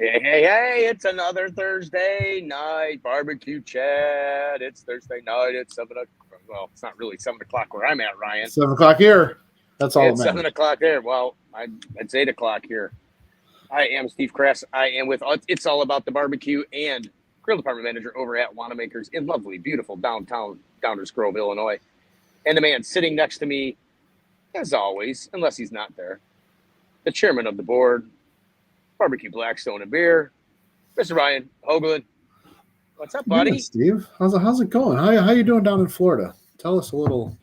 Hey, it's another Thursday night barbecue chat. It's Thursday night. It's 7 o'clock. Well, it's not really 7 o'clock where I'm at, Ryan. 7 o'clock here. That's all It's that 7 matters. o'clock there. Well, it's 8 o'clock here. I am Steve Kress. I am with It's All About the Barbecue and Grill Department Manager over at Wanamakers in lovely, beautiful downtown Downers Grove, Illinois. And the man sitting next to me, as always, unless he's not there, the chairman of the board, Barbecue Blackstone and Beer, Mr. Ryan Hoagland. What's up, buddy? Yeah, Steve, how's it going? How you doing down in Florida? Tell us a little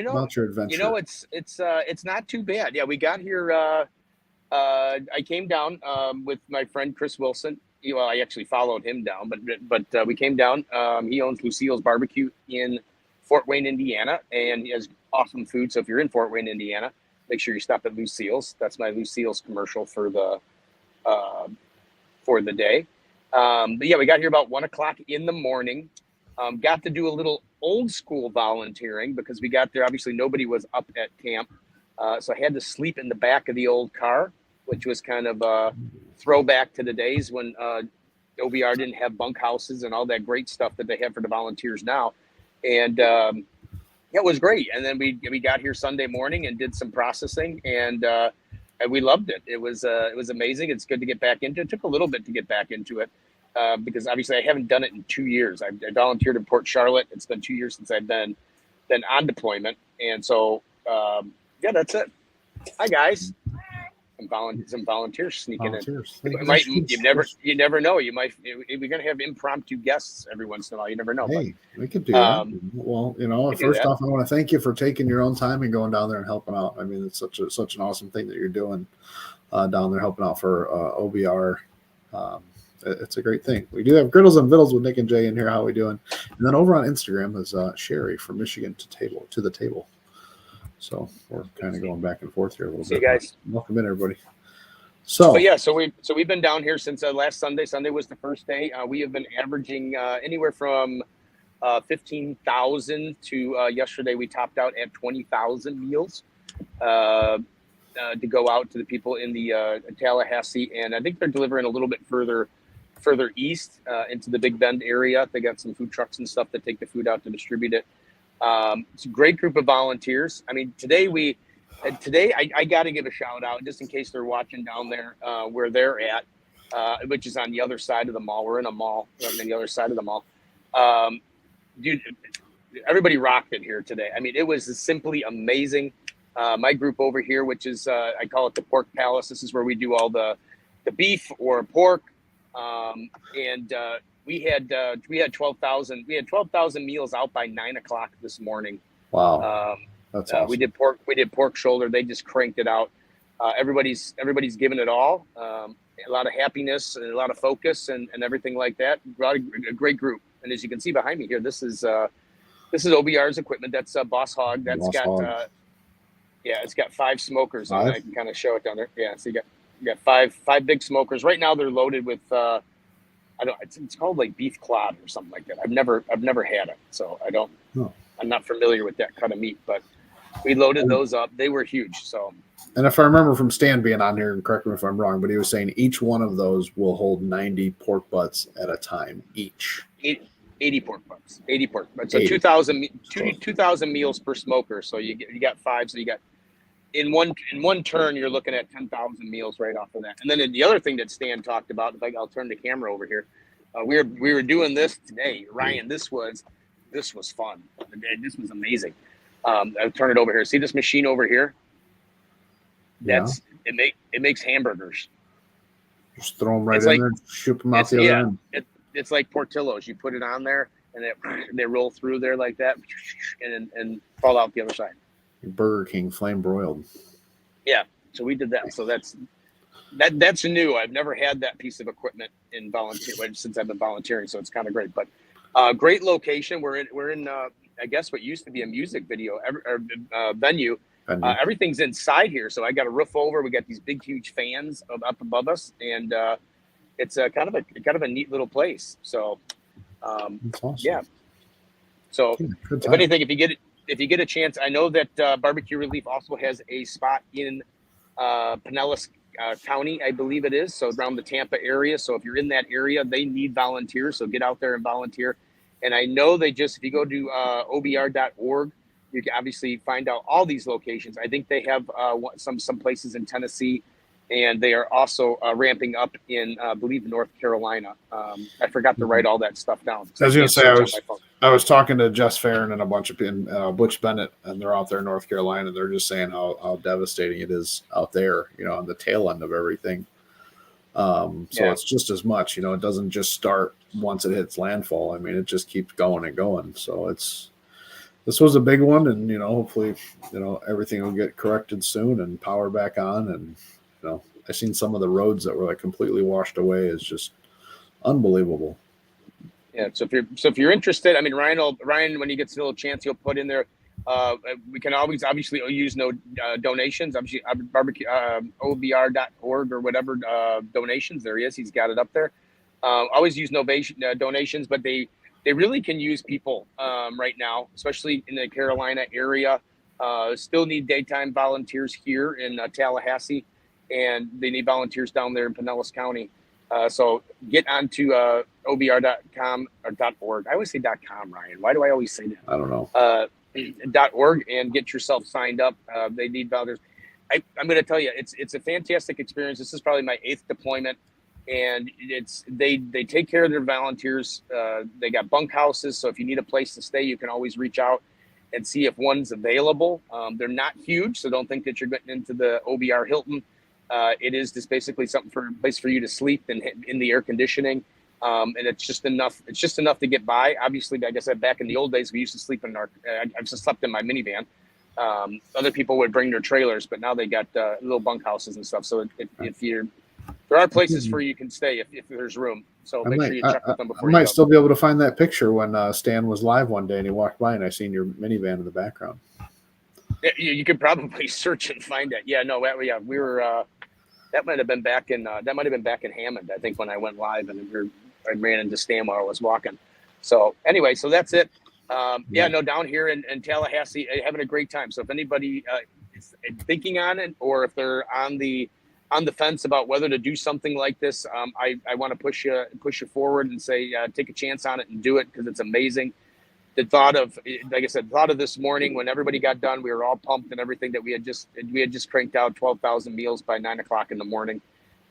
about your adventure. It's not too bad. Yeah, we got here. I came down with my friend Chris Wilson. Well, I actually followed him down, but we came down. He owns Lucille's Barbecue in Fort Wayne, Indiana, and he has awesome food. So if you're in Fort Wayne, Indiana, make sure you stop at Lucille's. That's my Lucille's commercial for the day. But yeah, we got here about 1 o'clock in the morning. Got to do a little old school volunteering because we got there. Obviously, nobody was up at camp. So I had to sleep in the back of the old car, which was kind of a throwback to the days when OBR didn't have bunkhouses and all that great stuff that they have for the volunteers now. And it was great. And then we got here Sunday morning and did some processing, and we loved it. It was amazing. It's good to get back into it. It took a little bit to get back into it because obviously I haven't done it in 2 years. I volunteered in Port Charlotte. It's been 2 years since I've been on deployment, and so yeah, that's it. Hi guys. Some volunteers sneaking in. You never know. We're gonna have impromptu guests every once in a while. You never know. Hey, we could do that. Well, first off, I want to thank you for taking your own time and going down there and helping out. I mean, it's such an awesome thing that you're doing down there, helping out for OBR. It's a great thing. We do have Griddles and Vittles with Nick and Jay in here. How are we doing? And then over on Instagram is Sherry from Michigan to the table. So we're kind of going back and forth here a little bit. You guys, welcome in, everybody. So we've been down here since last Sunday. Sunday was the first day. We have been averaging anywhere from 15,000 to yesterday we topped out at 20,000 meals to go out to the people in the Tallahassee, and I think they're delivering a little bit further east into the Big Bend area. They got some food trucks and stuff that take the food out to distribute it. It's a great group of volunteers. I mean, today I got to give a shout out just in case they're watching down there where they're at, which is on the other side of the mall. We're in a mall on the other side of the mall. Dude, everybody rocked it here today. I mean, it was simply amazing. My group over here, which is I call it the Pork Palace. This is where we do all the beef or pork, and we had 12,000. We had 12,000 meals out by 9 o'clock this morning. Wow, that's awesome. We did pork shoulder. They just cranked it out. Everybody's giving it all. A lot of happiness and a lot of focus and everything like that. A great group. And as you can see behind me here, this is OBR's equipment. That's Boss Hog. It's got 5 smokers on it. I can kind of show it down there. Yeah, so you got five big smokers. Right now they're loaded with it's called like beef clod or something like that. I've never had it, so I don't. No. I'm not familiar with that kind of meat, but we loaded those up. They were huge. So, and if I remember from Stan being on here, and correct me if I'm wrong, but he was saying each one of those will hold 90 pork butts at a time each. 80 pork butts. 80 pork butts. So 2,000 meals per smoker. So you got 5. So you got in one turn, you're looking at 10,000 meals right off of that. And then the other thing that Stan talked about, I'll turn the camera over here. We were doing this today, Ryan. This was fun. This was amazing. I'll turn it over here. See this machine over here? It makes hamburgers. Just throw them right in there, shoot them out the other end. It's like Portillo's. You put it on there, and they roll through there like that, and fall out the other side. Burger King flame broiled. Yeah, so we did that. So that's new. I've never had that piece of equipment in since I've been volunteering. So it's kind of great. But great location. We're in I guess what used to be a music video venue. Everything's inside here. So I got a roof over. We got these big, huge fans up above us, and it's kind of a neat little place. So awesome. Yeah. So if anything, if you get a chance, I know that Barbecue Relief also has a spot in Pinellas County, I believe it is. So around the Tampa area. So if you're in that area, they need volunteers. So get out there and volunteer. And I know they just, if you go to obr.org, you can obviously find out all these locations. I think they have some places in Tennessee, and they are also ramping up in, I believe, North Carolina. I forgot to write all that stuff down. I was going to say, I was talking to Jess Farron and a bunch of Butch Bennett, and they're out there in North Carolina. They're just saying how devastating it is out there, on the tail end of everything. So it's just as much, it doesn't just start once it hits landfall. I mean, it just keeps going and going. So this was a big one, and, hopefully, everything will get corrected soon and power back on. And, I've seen some of the roads that were like completely washed away. Is just unbelievable. Yeah. So if you're interested, I mean, Ryan, when he gets a little chance, he'll put in there. We can always obviously use no donations. Obviously, barbecue obr.org or whatever donations. There he is. He's got it up there. Always use donations, but they really can use people right now, especially in the Carolina area. Still need daytime volunteers here in Tallahassee, and they need volunteers down there in Pinellas County. So get onto obr.com or .org. I always say .com, Ryan. Why do I always say that? I don't know. .org and get yourself signed up. They need volunteers. I'm going to tell you, it's a fantastic experience. This is probably my 8th deployment, and they take care of their volunteers. They got bunk houses, so if you need a place to stay, you can always reach out and see if one's available. They're not huge, so don't think that you're getting into the OBR Hilton. It is just basically something for a place for you to sleep and in the air conditioning. And it's just enough to get by. Obviously, like I said, back in the old days, we used to sleep in I just slept in my minivan. Other people would bring their trailers, but now they got little bunk houses and stuff. So there are places where you can stay if there's room. So make sure you check with them before. I might still be able to find that picture when Stan was live one day and he walked by and I seen your minivan in the background. You could probably search and find it. Yeah, no, we were. That might have been back in Hammond, I think, when I went live, and I ran into Stan while I was walking. So anyway, so that's it. Down here in Tallahassee, having a great time. So if anybody is thinking on it, or if they're on the fence about whether to do something like this, I want to push you forward and say take a chance on it and do it, because it's amazing. The thought of, like I said, this morning when everybody got done, we were all pumped and everything that we had just cranked out 12,000 meals by 9:00 in the morning,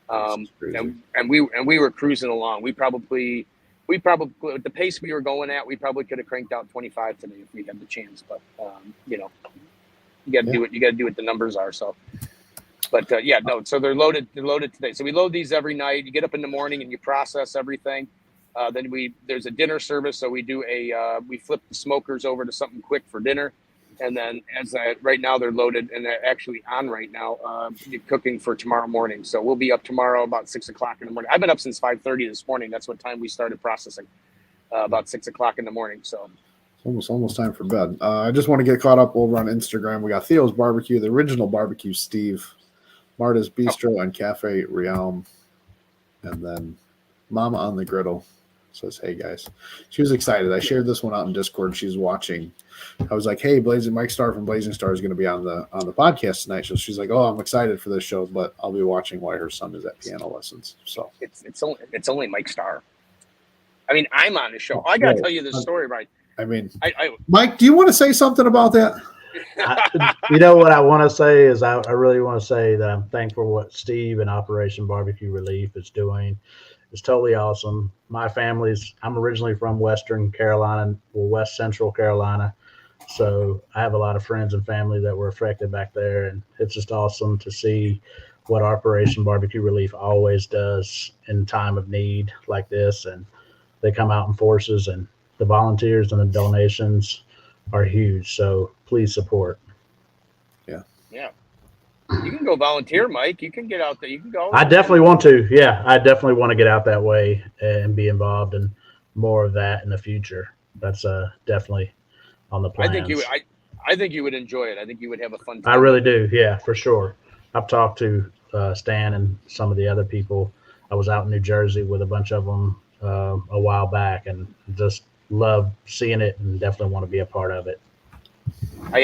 and we were cruising along. We probably at the pace we were going at, we probably could have cranked out 25 today if we had the chance. But you got to do it. You got to do what the numbers are. So, but so they're loaded. They're loaded today. So we load these every night. You get up in the morning and you process everything. Then there's a dinner service, so we do we flip the smokers over to something quick for dinner, and then right now they're loaded and they're actually on right now, cooking for tomorrow morning. So we'll be up tomorrow about 6:00 in the morning. I've been up since 5:30 this morning. That's what time we started processing, about 6:00 in the morning. So it's almost time for bed. I just want to get caught up over on Instagram. We got Theo's Barbecue, the original Barbecue Steve, Marta's Bistro, and Cafe Realm, and then Mama on the Griddle says, hey guys. She was excited. I shared this one out in Discord. She's watching. I was like, hey, Mike Starr from Blazin Starr is going to be on the podcast tonight. So she's like, oh, I'm excited for this show, but I'll be watching while her son is at piano lessons. So it's only Mike Starr. I mean, I'm on the show. I got to tell you this story, right? I mean, Mike, do you want to say something about that? What I want to say is I really want to say that I'm thankful for what Steve and Operation Barbecue Relief is doing. It's totally awesome. I'm originally from Western Carolina, West Central Carolina. So I have a lot of friends and family that were affected back there. And it's just awesome to see what Operation Barbecue Relief always does in time of need like this. And they come out in forces, and the volunteers and the donations are huge. So please support. Yeah. You can go volunteer, Mike. You can get out there. You can go. I definitely want to. Yeah, I definitely want to get out that way and be involved in more of that in the future. That's definitely on the plans. I think you would enjoy it. I think you would have a fun time. I really do. Yeah, for sure. I've talked to Stan and some of the other people. I was out in New Jersey with a bunch of them a while back, and just love seeing it and definitely want to be a part of it. I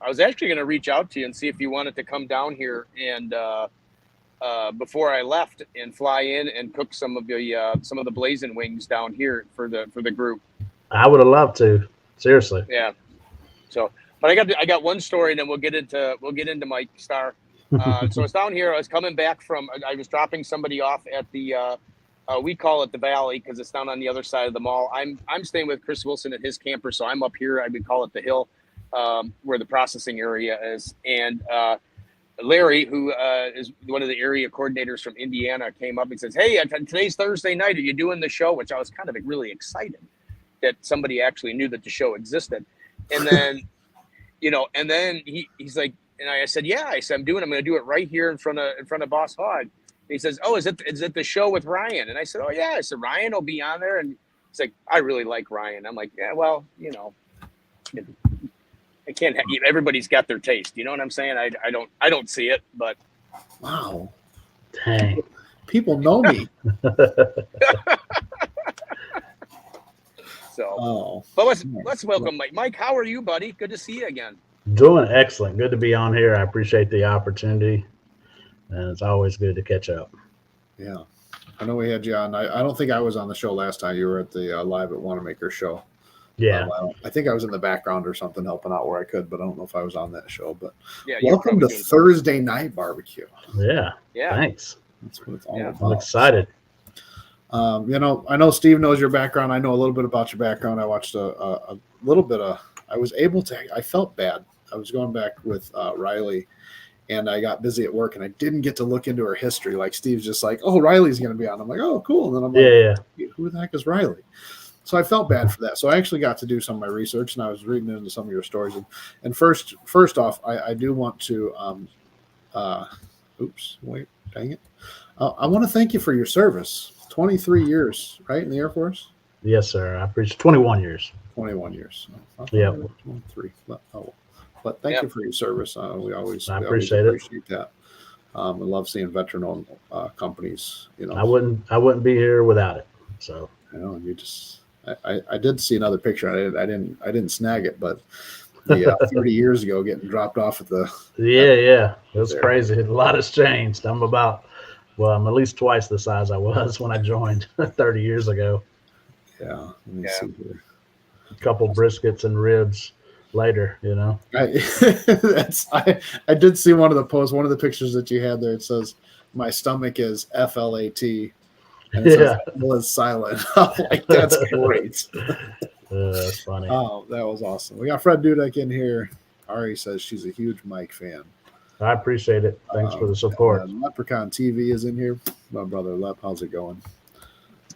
was actually gonna reach out to you and see if you wanted to come down here and before I left and fly in and cook some of the Blazin wings down here for the group. I would have loved to. Seriously. Yeah. So, but I got one story, and then we'll get into Mike Starr. So it's down here. I was coming back I was dropping somebody off at the we call it the Valley because it's down on the other side of the mall. I'm staying with Chris Wilson at his camper, so I'm up here. I would call it the Hill, where the processing area is. And Larry, who is one of the area coordinators from Indiana, came up and says, "Hey, today's Thursday night. Are you doing the show?" Which I was kind of really excited that somebody actually knew that the show existed. And then, and then he's like, and I said, "Yeah." I said, I'm going to do it right here in front of Boss Hog. And he says, "Oh, is it the show with Ryan?" And I said, "Oh yeah." I said, "Ryan will be on there." And he's like, "I really like Ryan." I'm like, "Yeah, well, I can't have, everybody's got their taste. You know what I'm saying? I don't see it, but." Wow. Dang. People know me. So, but let's welcome Mike. Mike, how are you, buddy? Good to see you again. Doing excellent. Good to be on here. I appreciate the opportunity, and it's always good to catch up. Yeah, I know we had you on. I don't think I was on the show last time. You were at the Live at Wanamaker show. Yeah, I think I was in the background or something helping out where I could, but I don't know if I was on that show. But yeah, welcome to Thursday Night Barbecue. Yeah. Yeah. Thanks. That's what it's all about. I'm excited. I know Steve knows your background. I know a little bit about your background. I watched a little bit of. I felt bad. I was going back with Riley, and I got busy at work, and I didn't get to look into her history. Like Steve's just like, "Oh, Riley's going to be on." I'm like, "Oh, cool." And then I'm like, "Who the heck is Riley?" So I felt bad for that. So I actually got to do some of my research, and I was reading into some of your stories. And first off, I do want to, oops, wait, dang it. I want to thank you for your service. 23 years, right, in the Air Force? Yes, sir. I appreciate 21 years. 21 years. Yeah. 23. But thank you for your service. We always appreciate that. I love seeing veteran-owned companies. I wouldn't be here without it. So you just. I did see another picture. I didn't snag it, but the 30 years ago getting dropped off at the it was crazy. A lot has changed. I'm at least twice the size I was when I joined 30 years ago. Yeah. Let me see here. A couple briskets and ribs later, I did see one of the posts, one of the pictures that you had there. It says, "My stomach is FLAT." And it says, "was silent." I'm like, that's great. That's funny. Oh, that was awesome. We got Fred Dudek in here. Ari says she's a huge Mike fan. I appreciate it. Thanks for the support. Leprechaun TV is in here. My brother Lep, how's it going?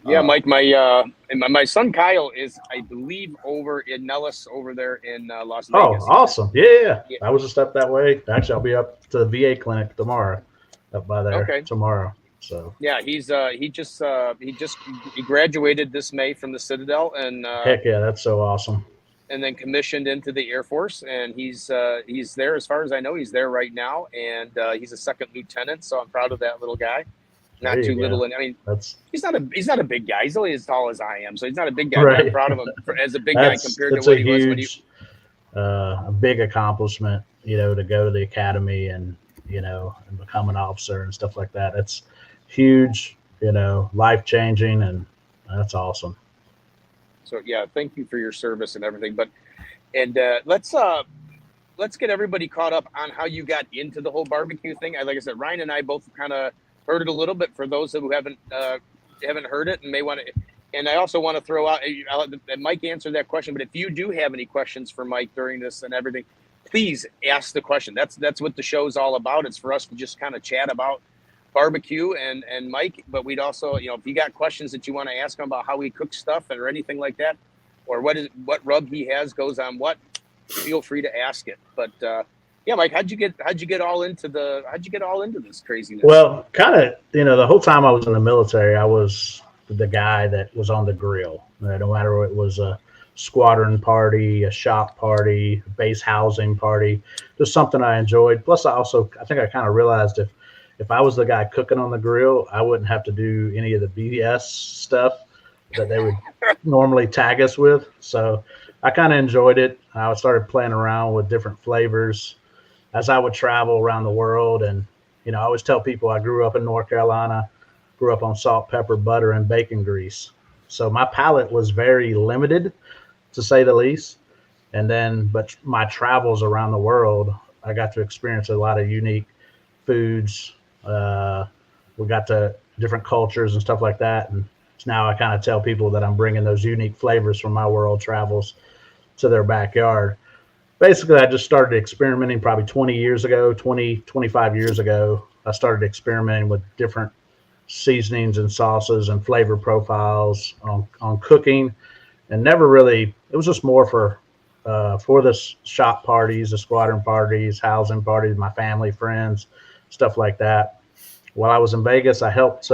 Yeah, Mike, my son Kyle is, I believe, over in Nellis over there in Las Vegas. Oh, awesome. Yeah. I was just up that way. Actually, I'll be up to the VA clinic tomorrow, up by there tomorrow. So yeah, he graduated this May from the Citadel, and heck yeah, that's so awesome. And then commissioned into the Air Force, and he's there, as far as I know. He's there right now, and he's a second lieutenant. So I'm proud of that little guy. Not too little, and I mean, he's not a big guy. He's only as tall as I am, so he's not a big guy. But I'm proud of him as a big guy compared to what he was when he. A big accomplishment, to go to the academy and and become an officer and stuff like that. It's huge, life changing, and that's awesome. So yeah, thank you for your service and everything. And let's get everybody caught up on how you got into the whole barbecue thing. Like I said, Ryan and I both kind of heard it a little bit. For those who haven't heard it and may want to, and I also want to throw out, Mike answered that question. But if you do have any questions for Mike during this and everything, please ask the question. That's what the show's all about. It's for us to just kind of chat about barbecue and Mike, but we'd also, if you got questions that you want to ask him about how he cooks stuff or anything like that, or what rub he has goes on what, feel free to ask it. But yeah, Mike, how'd you get all into this craziness? Well, kind of, the whole time I was in the military, I was the guy that was on the grill. No matter what, it was a squadron party, a shop party, a base housing party, just something I enjoyed. Plus, I think I kind of realized if I was the guy cooking on the grill, I wouldn't have to do any of the BS stuff that they would normally tag us with. So I kind of enjoyed it. I started playing around with different flavors as I would travel around the world. And, I always tell people I grew up in North Carolina, grew up on salt, pepper, butter, and bacon grease. So my palate was very limited, to say the least. But my travels around the world, I got to experience a lot of unique foods. We got to different cultures and stuff like that. And now I kind of tell people that I'm bringing those unique flavors from my world travels to their backyard. Basically, I just started experimenting probably 25 years ago. I started experimenting with different seasonings and sauces and flavor profiles on cooking, and never really, it was just more for the shop parties, the squadron parties, housing parties, my family, friends, stuff like that. While I was in Vegas, I helped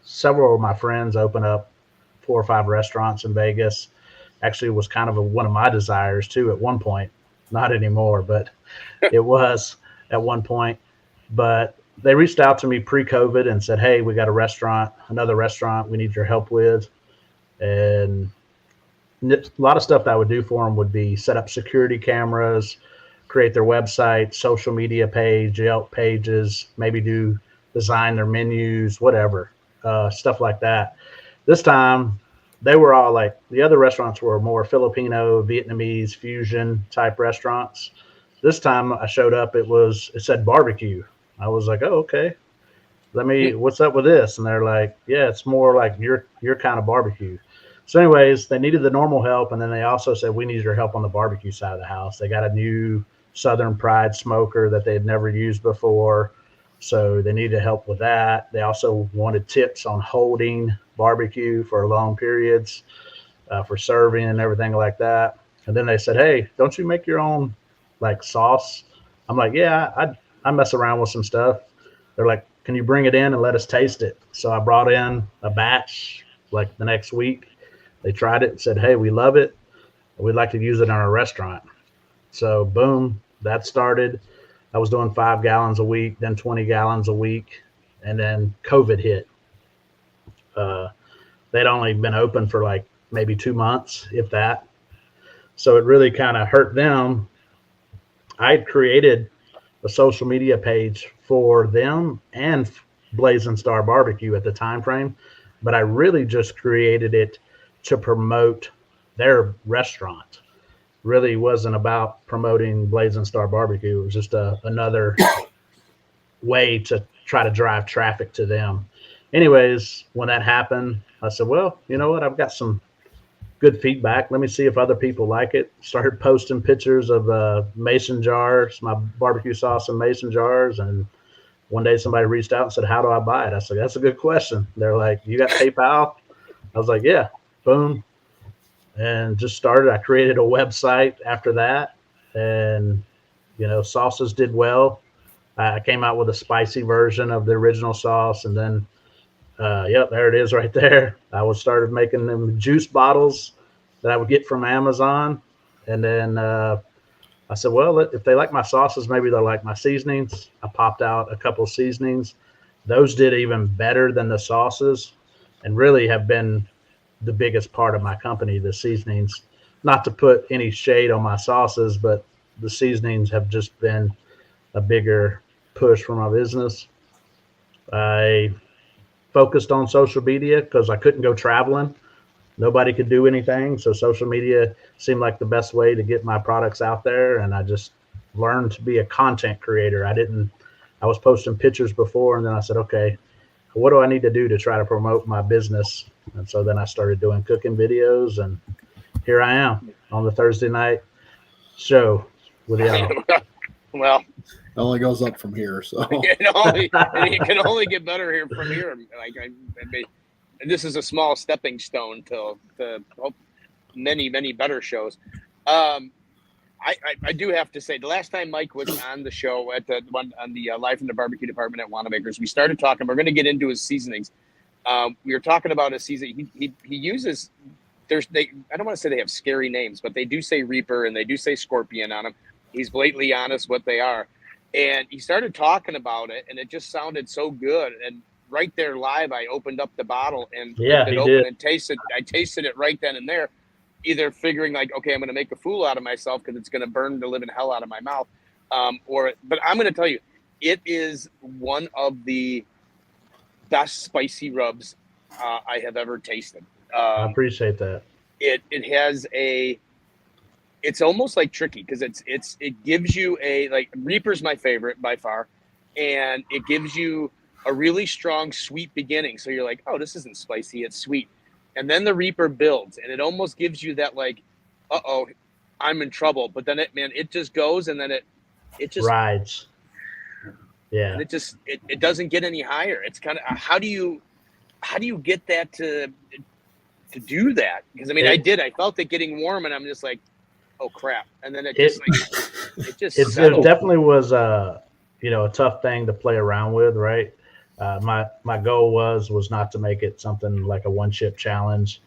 several of my friends open up 4 or 5 restaurants in Vegas. Actually, it was kind of one of my desires too at one point. Not anymore, but it was at one point. But they reached out to me pre-COVID and said, "Hey, we got another restaurant we need your help with." And a lot of stuff that I would do for them would be set up security cameras, create their website, social media page, Yelp pages, maybe design their menus, whatever, stuff like that. This time, they were all like, the other restaurants were more Filipino, Vietnamese, fusion type restaurants. This time I showed up, it said barbecue. I was like, oh, okay. What's up with this? And they're like, yeah, it's more like your kind of barbecue. So anyways, they needed the normal help. And then they also said, we need your help on the barbecue side of the house. They got a new Southern Pride smoker that they had never used before. So they needed help with that. They also wanted tips on holding barbecue for long periods, for serving and everything like that. And then they said, hey, don't you make your own like sauce? I'm like, yeah, I mess around with some stuff. They're like, can you bring it in and let us taste it? So I brought in a batch like the next week. They tried it and said, hey, we love it. We'd like to use it in our restaurant. So boom, that started. I was doing 5 gallons a week, then 20 gallons a week, and then COVID hit. They'd only been open for like maybe 2 months, if that. So it really kind of hurt them. I had created a social media page for them and Blazin Starr Barbecue at the time frame, but I really just created it to promote their restaurant. Really wasn't about promoting Blazin Starr Barbecue. It was just another way to try to drive traffic to them. Anyways, when that happened, I said, well, you know what? I've got some good feedback. Let me see if other people like it. Started posting pictures of mason jars, my barbecue sauce in mason jars. And one day somebody reached out and said, how do I buy it? I said, that's a good question. They're like, you got PayPal? I was like, yeah, boom. And just started. I created a website after that, and sauces did well. I came out with a spicy version of the original sauce, and then yep, there it is right there. I started making them juice bottles that I would get from Amazon, and then I said, well, if they like my sauces, maybe they'll like my seasonings. I popped out a couple of seasonings. Those did even better than the sauces, and really have been the biggest part of my company, the seasonings. Not to put any shade on my sauces, but the seasonings have just been a bigger push for my business. I focused on social media because I couldn't go traveling. Nobody could do anything. So social media seemed like the best way to get my products out there. And I just learned to be a content creator. I was posting pictures before, and then I said, okay, what do I need to do to try to promote my business? And so then I started doing cooking videos, and here I am on the Thursday night show with y'all. Well, it only goes up from here. So it can only get better here from here. This is a small stepping stone to many, many better shows. I do have to say, the last time Mike was on the show on the Live from the Barbecue Department at Wanamaker's, we started talking. We're going to get into his seasonings. We were talking about a season he uses. I don't want to say they have scary names, but they do say Reaper and they do say Scorpion on them. He's blatantly honest what they are, and he started talking about it, and it just sounded so good. And right there live, I opened up the bottle and yeah, it open and tasted. I tasted it right then and there. either figuring like, okay, I'm going to make a fool out of myself because it's going to burn the living hell out of my mouth. But I'm going to tell you, it is one of the best spicy rubs I have ever tasted. I appreciate that. It has it's almost like tricky because it gives you like Reaper's my favorite by far, and it gives you a really strong sweet beginning. So you're like, oh, this isn't spicy, it's sweet. And then the Reaper builds, and it almost gives you that like, uh-oh, I'm in trouble. But then it just goes, and then it just rides. Yeah. And it doesn't get any higher. It's kind of, how do you get that to do that? Because I mean, I felt it getting warm, and I'm just like, oh crap. And then it definitely was a tough thing to play around with, right? My goal was not to make it something like a one chip challenge.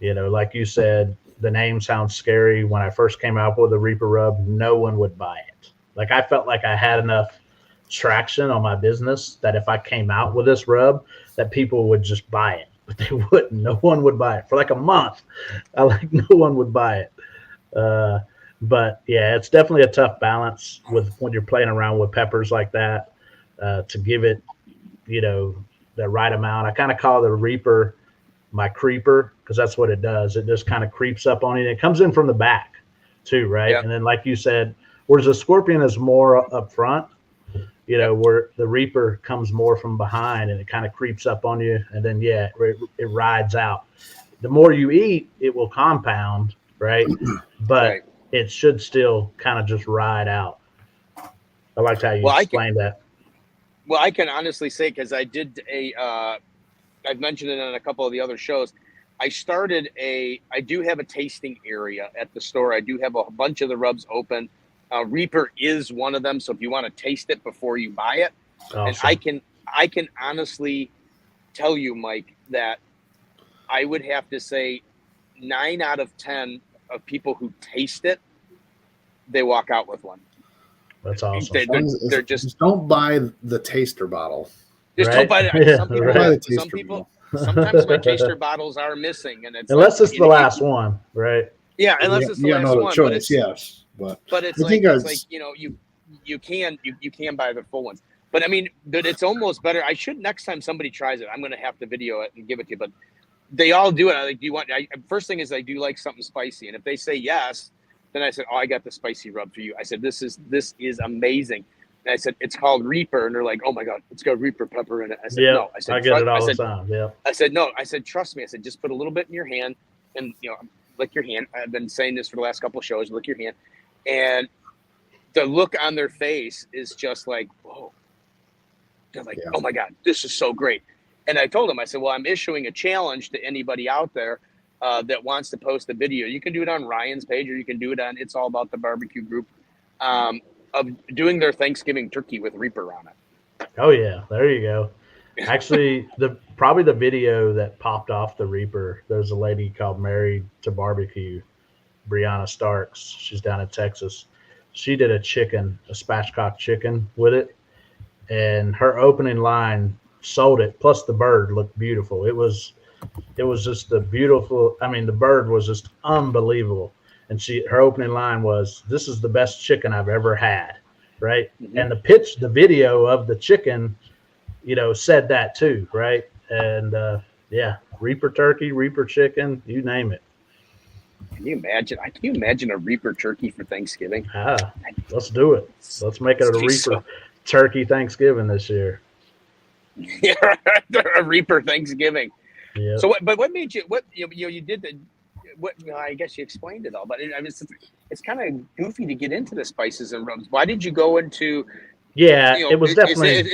Like you said, the name sounds scary. When I first came out with the Reaper rub, no one would buy it. Like I felt like I had enough traction on my business that if I came out with this rub, that people would just buy it, but they wouldn't. No one would buy it for like a month. No one would buy it. But yeah, it's definitely a tough balance when you're playing around with peppers like that, to give it, the right amount. I kind of call the Reaper my creeper because that's what it does. It just kind of creeps up on you. It comes in from the back too, right? Yep. And then like you said, whereas the Scorpion is more up front, where the Reaper comes more from behind and it kind of creeps up on you. And then, it rides out. The more you eat, it will compound, right? But it should still kind of just ride out. I liked how you explained that. Well, I can honestly say, because I did I've mentioned it on a couple of the other shows. I do have a tasting area at the store. I do have a bunch of the rubs open. Reaper is one of them. So if you want to taste it before you buy it, awesome. And I can honestly tell you, Mike, that I would have to say 9 out of 10 of people who taste it, they walk out with one. That's awesome. They're just don't buy the taster bottle. Just don't buy it. Some people. Sometimes my taster bottles are missing, and it's unless it's the last one, right? Yeah, unless it's the last one. Choice, yes, but it's like you can buy the full ones. But I mean, but it's almost better. I should next time somebody tries it, I'm going to have to video it and give it to you. But they all do it. I like, do you want? First thing is I do like something spicy, and if they say yes, then I said, oh, I got the spicy rub for you. I said, this is amazing. And I said, it's called Reaper. And they're like, oh my God, it's got Reaper pepper in it. I said, no. I said, I get it all the time. Yeah. I said, no. I said, trust me. I said, just put a little bit in your hand and, lick your hand. I've been saying this for the last couple of shows, lick your hand. And the look on their face is just like, whoa. They're like, oh my God, this is so great. And I told them, I said, well, I'm issuing a challenge to anybody out there that wants to post a video. You can do it on Ryan's page, or you can do it on It's All About the Barbecue group, of doing their Thanksgiving turkey with Reaper on it. Oh yeah, there you go. Actually, probably the video that popped off the Reaper, there's a lady called Married to Barbecue, Brianna Starks. She's down in Texas. She did a spatchcock chicken with it, and her opening line sold it. Plus the bird looked beautiful. It was just a beautiful. I mean, the bird was just unbelievable. And her opening line was, "This is the best chicken I've ever had," right? Mm-hmm. And the video of the chicken, said that too, right? And Reaper turkey, Reaper chicken, you name it. Can you imagine a Reaper turkey for Thanksgiving? Let's do it. Let's make it a Reaper turkey Thanksgiving this year. Yeah, a Reaper Thanksgiving. Yeah. So, what made you? What you did the? What I guess you explained it all, but it's kind of goofy to get into the spices and rubs. Why did you go into? Yeah, it was definitely.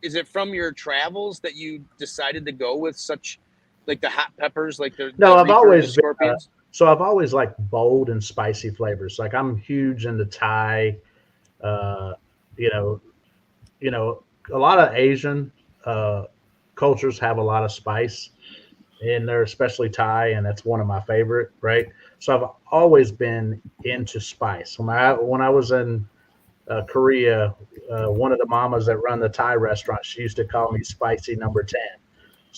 Is it from your travels that you decided to go with such, like the hot peppers, like the? No, the I've always Scorpions? So I've always liked bold and spicy flavors. Like I'm huge into Thai. A lot of Asian cultures have a lot of spice. And they're especially Thai, and that's one of my favorite, right? So I've always been into spice. When I was in Korea, one of the mamas that run the Thai restaurant, she used to call me spicy number 10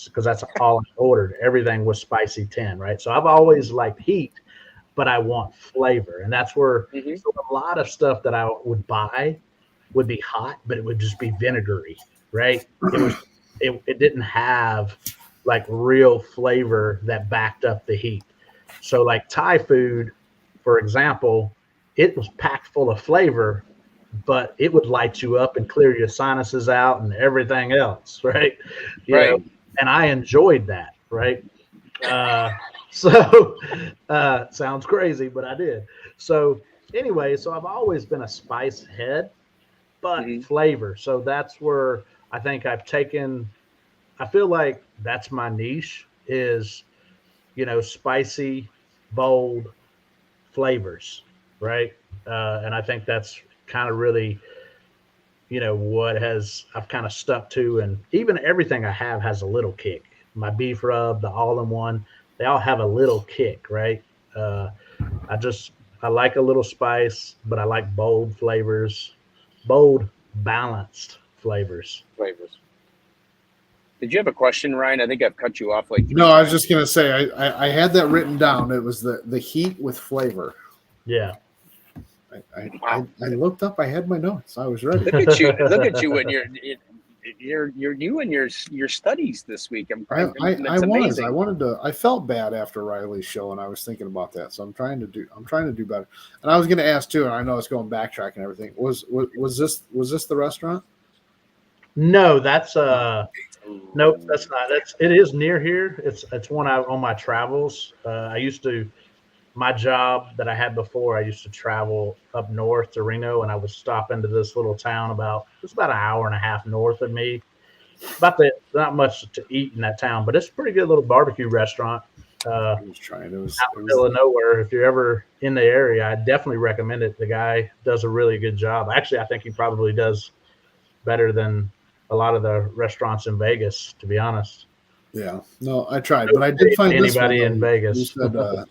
because that's all I ordered. Everything was spicy 10, right? So I've always liked heat, but I want flavor. And that's where Mhm. so a lot of stuff that I would buy would be hot, but it would just be vinegary, right? It didn't have like real flavor that backed up the heat. So like Thai food, for example, it was packed full of flavor, but it would light you up and clear your sinuses out and everything else, right? You Right. know, and I enjoyed that, right? Uh, so sounds crazy, but I did. So anyway, so I've always been a spice head, but Mhm. flavor. So that's where I think I've taken. I feel like that's my niche is, spicy, bold flavors, right? And I think that's kind of really, what has I've kind of stuck to, and even everything I have has a little kick. My beef rub, the all-in-one, they all have a little kick, right? Uh, I like a little spice, but I like bold flavors, bold, balanced flavors. Flavors. Did you have a question, Ryan? I think I've cut you off like 3 No, I was times. just gonna say I had that written down. It was the heat with flavor. Yeah. Wow. I looked up. I had my notes. I was ready. Look at you! Look at you and you're you and your studies this week. I It's amazing. I wanted to. I felt bad after Riley's show, and I was thinking about that. So I'm trying to do better. And I was going to ask too. And I know it's going backtrack and everything. Was this the restaurant? No, that's nope, that's not. It is near here. It's one I on my travels. I used to my job that I had before. I used to travel up north to Reno, and I would stop into this little town it's about an hour and a half north of me. Not much to eat in that town, but it's a pretty good little barbecue restaurant. I was trying. It was Out in the middle of nowhere. If you're ever in the area, I definitely recommend it. The guy does a really good job. Actually, I think he probably does better than a lot of the restaurants in Vegas, to be honest. Yeah. No, I tried, but I did find anybody this one, in Vegas. You said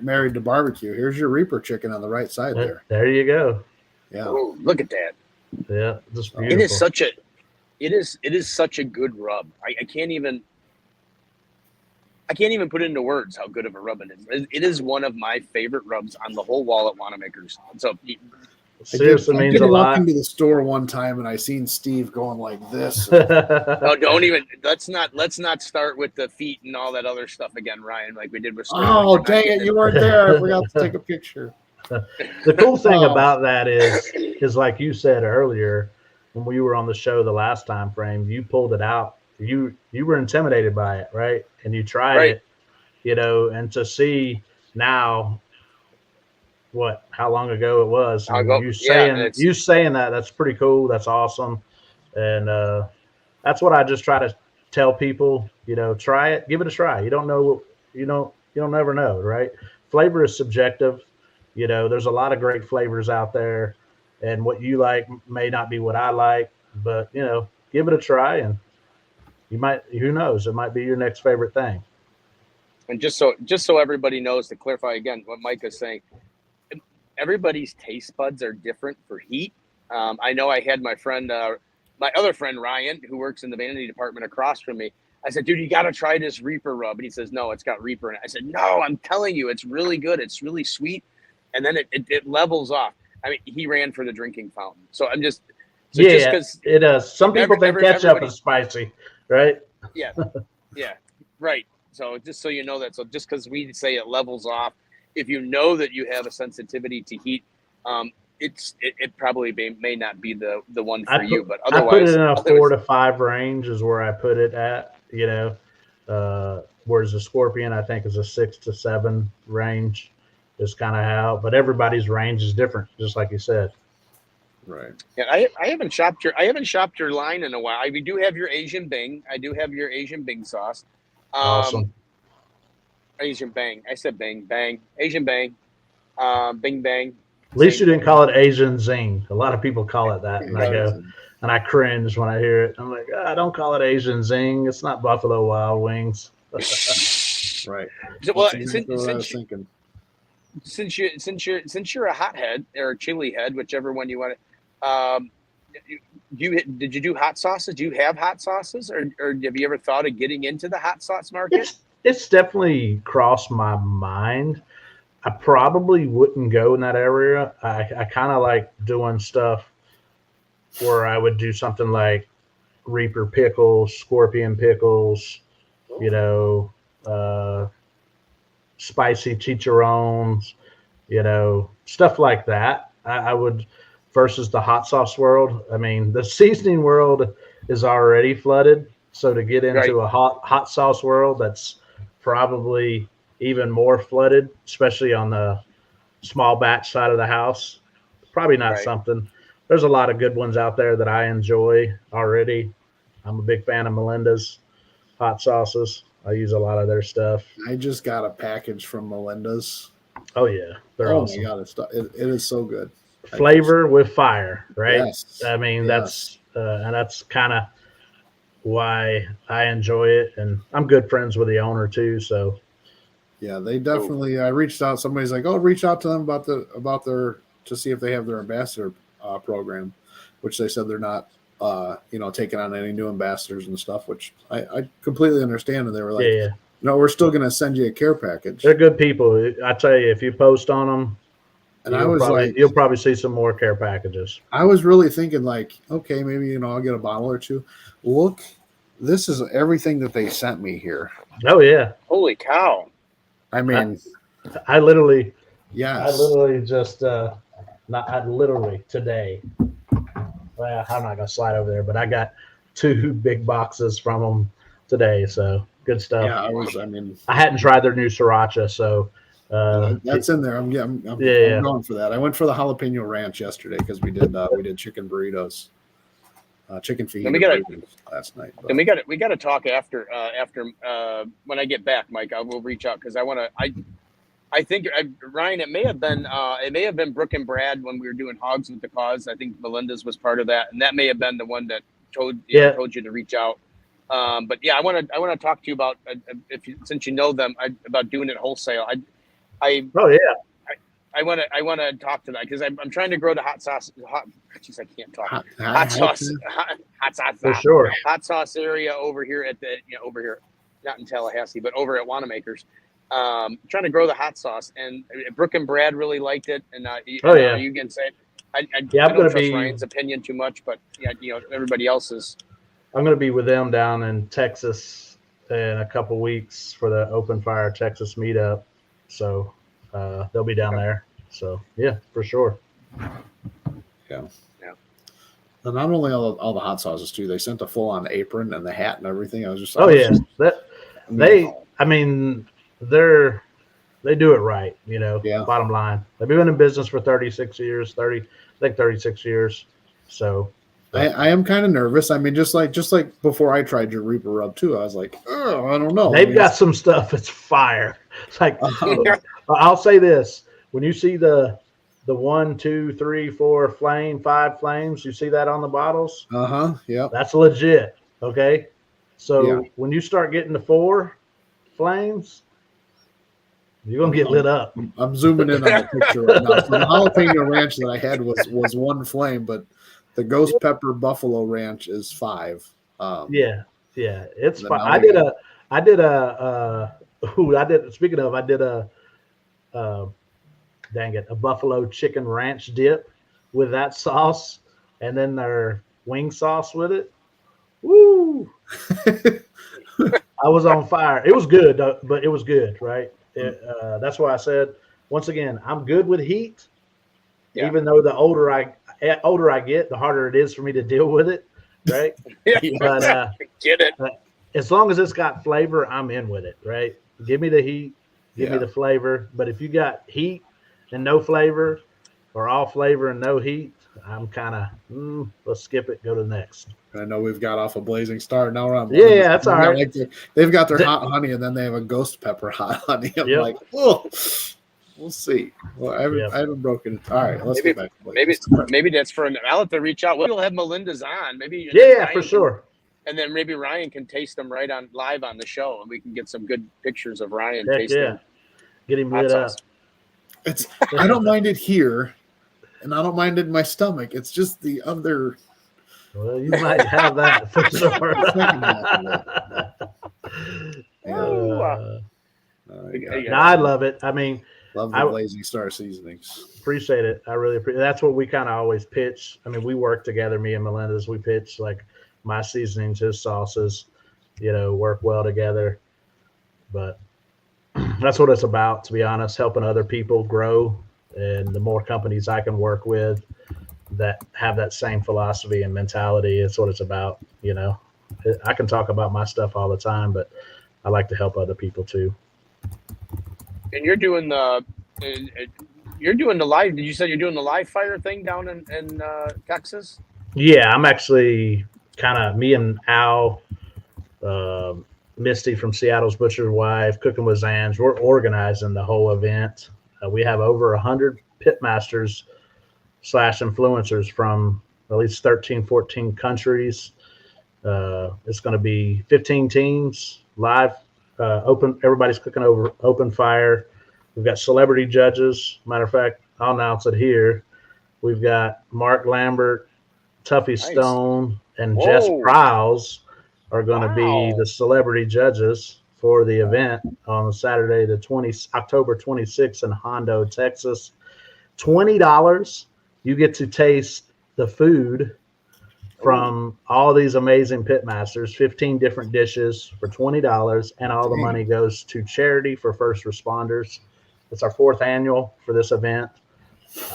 married to barbecue. Here's your Reaper chicken on the right side there. There you go. Yeah. Oh, look at that. Yeah, just beautiful. It is such a good rub. I can't even put into words how good of a rub it is. It is one of my favorite rubs on the whole wall at Wanamaker's. So seriously I means did a walk lot. into the store one time and I seen Steve going like this. no, don't even. Let's not start with the feet and all that other stuff again, Ryan. Like we did with. Oh, dang it! You weren't there. I forgot to take a picture. The cool thing about that is like you said earlier, when we were on the show the last time frame, you pulled it out. You were intimidated by it, right? And you tried it, and to see now how long ago it was. You saying that's pretty cool. That's awesome. And that's what I just try to tell people, try it, give it a try. You don't know, you don't never know, right? Flavor is subjective. There's a lot of great flavors out there, and what you like may not be what I like, but give it a try, and you might, who knows, it might be your next favorite thing. And just so everybody knows, to clarify again what Mike is saying, everybody's taste buds are different for heat. I know I had my other friend Ryan, who works in the vanity department across from me. I said, dude, you got to try this Reaper rub. And he says, no, it's got Reaper in it. I said, no, I'm telling you, it's really good. It's really sweet. And then it levels off. I mean, he ran for the drinking fountain. So I'm just, just because it does. Some people think ketchup is spicy, right? Yeah. Yeah. Right. So just so you know that. So just because we say it levels off, if you know that you have a sensitivity to heat, it probably may not be the one for you. But otherwise, I put it in a 4 to 5 range is where I put it at. Whereas the Scorpion, I think, is a 6 to 7 range. Is kind of how, but everybody's range is different, just like you said. Right. Yeah, I haven't shopped your line in a while. We do have your Asian Bing. I do have your Asian Bing sauce. Awesome. Asian Bang. I said Bang Bang. Asian Bang. Bing Bang. At least you didn't call it Asian Zing. A lot of people call it that, and I cringe when I hear it. I'm like, don't call it Asian Zing. It's not Buffalo Wild Wings. Right. Well, since you're a hothead or a chili head, whichever one you want to, did you do hot sauces? Do you have hot sauces, or have you ever thought of getting into the hot sauce market? It's definitely crossed my mind. I probably wouldn't go in that area. I kind of like doing stuff where I would do something like Reaper pickles, Scorpion pickles, you know, spicy chicharrones, stuff like that. I would versus the hot sauce world. I mean, the seasoning world is already flooded, so to get into a hot sauce world, that's probably even more flooded, especially on the small batch side of the house. Probably not something. There's a lot of good ones out there that I enjoy already. I'm a big fan of Melinda's hot sauces. I use a lot of their stuff. I just got a package from Melinda's. Oh yeah, they're awesome. My god, it is so good. Flavor with fire, right? Yes. I mean, that's and that's kind of why I enjoy it, and I'm good friends with the owner too. So yeah, they definitely. I reached out. Somebody's like, "Oh, reach out to them about their to see if they have their ambassador program," which they said they're not. Taking on any new ambassadors and stuff, which I completely understand. And they were like, "No, we're still going to send you a care package." They're good people. I tell you, if you post on them, and you'll probably see some more care packages. I was really thinking like, okay, maybe I'll get a bottle or two. Look, this is everything that they sent me here. Oh yeah! Holy cow! I mean, I literally, yes, I literally just literally today. Well, I'm not gonna slide over there, but I got 2 big boxes from them today, so good stuff. Yeah, I hadn't tried their new sriracha, so that's in there. I'm going for that. I went for the jalapeno ranch yesterday because we did chicken burritos, chicken fajita last night. But. And we got to talk after when I get back, Mike. I will reach out because I think Ryan, it may have been Brooke and Brad when we were doing Hogs with the Cause. I think Melinda's was part of that, and that may have been the one that told you to reach out. But yeah, I want to talk to you about since you know them about doing it wholesale. I want to talk to that because I'm trying to grow the hot sauce. Jeez, I can't talk. Hot sauce for sure. Hot sauce area over here over here, not in Tallahassee, but over at Wanamaker's. Trying to grow the hot sauce, and Brooke and Brad really liked it. And you can say, I don't trust Ryan's opinion too much, but everybody else's. I'm going to be with them down in Texas in a couple weeks for the Open Fire Texas meetup, so they'll be down there. So yeah, for sure. Yeah. And not only all the hot sauces too, they sent a full on apron and the hat and everything. I was just they do it right, bottom line. They've been in business for 36 years. So I am kind of nervous. I mean, just like before I tried your Reaper rub too, I was like, oh, I don't know. They've got some stuff that's fire. It's like I'll say this: when you see the 1, 2, 3, 4 5 flames, you see that on the bottles? Yeah. That's legit. Okay. So when you start getting the 4 flames, you're gonna get lit up. I'm zooming in on the picture right now. So the jalapeno ranch that I had was 1 flame, but the ghost pepper buffalo ranch is 5. It's fine. A buffalo chicken ranch dip with that sauce, and then their wing sauce with it. Woo! I was on fire. It was good, but it was good, right? That's why I said, once again, I'm good with heat. Yeah. Even though the older I get, the harder it is for me to deal with it, right? But get it. As long as it's got flavor, I'm in with it, right? Give me the heat, give me the flavor. But if you got heat and no flavor, or all flavor and no heat, I'm kind of let's skip it, go to the next. I know we've got off a Blazing Starr. Now we're on. Yeah, that's all right. They've got their hot honey, and then they have a ghost pepper hot honey. I'm like, oh, we'll see. Well, I haven't broken it. All right, let's get back. Maybe that's for. I'll have to reach out. We'll have Melinda's on. Maybe. Yeah, for sure. And then maybe Ryan can taste them live on the show, and we can get some good pictures of Ryan tasting. Yeah. Get him lit up. I don't mind it here, and I don't mind it in my stomach. It's just the other. Well, you might have that for sure. I love it. I mean, Love the Blazing Starr seasonings. Appreciate it. I really appreciate. That's what we kind of always pitch. I mean, we work together, me and Melinda's. We pitch like my seasonings, his sauces, work well together. But that's what it's about, to be honest, helping other people grow. And the more companies I can work with that have that same philosophy and mentality, it's what it's about. I can talk about my stuff all the time, but I like to help other people too. And you're doing the live. Did you say you're doing the live fire thing down in Texas? Yeah, I'm actually me and Al, Misty from Seattle's Butcher's Wife, Cooking with Zans. We're organizing the whole event. We have over 100 pitmasters / influencers from at least 13, 14 countries. It's going to be 15 teams live, open. Everybody's cooking over open fire. We've got celebrity judges. Matter of fact, I'll announce it here. We've got Mark Lambert, Tuffy Stone, and Jess Prowse are going to be the celebrity judges for the event on Saturday, October 26th in Hondo, Texas. $20. You get to taste the food from all these amazing pitmasters, 15 different dishes for $20, and all the money goes to charity for first responders. It's our 4th annual for this event.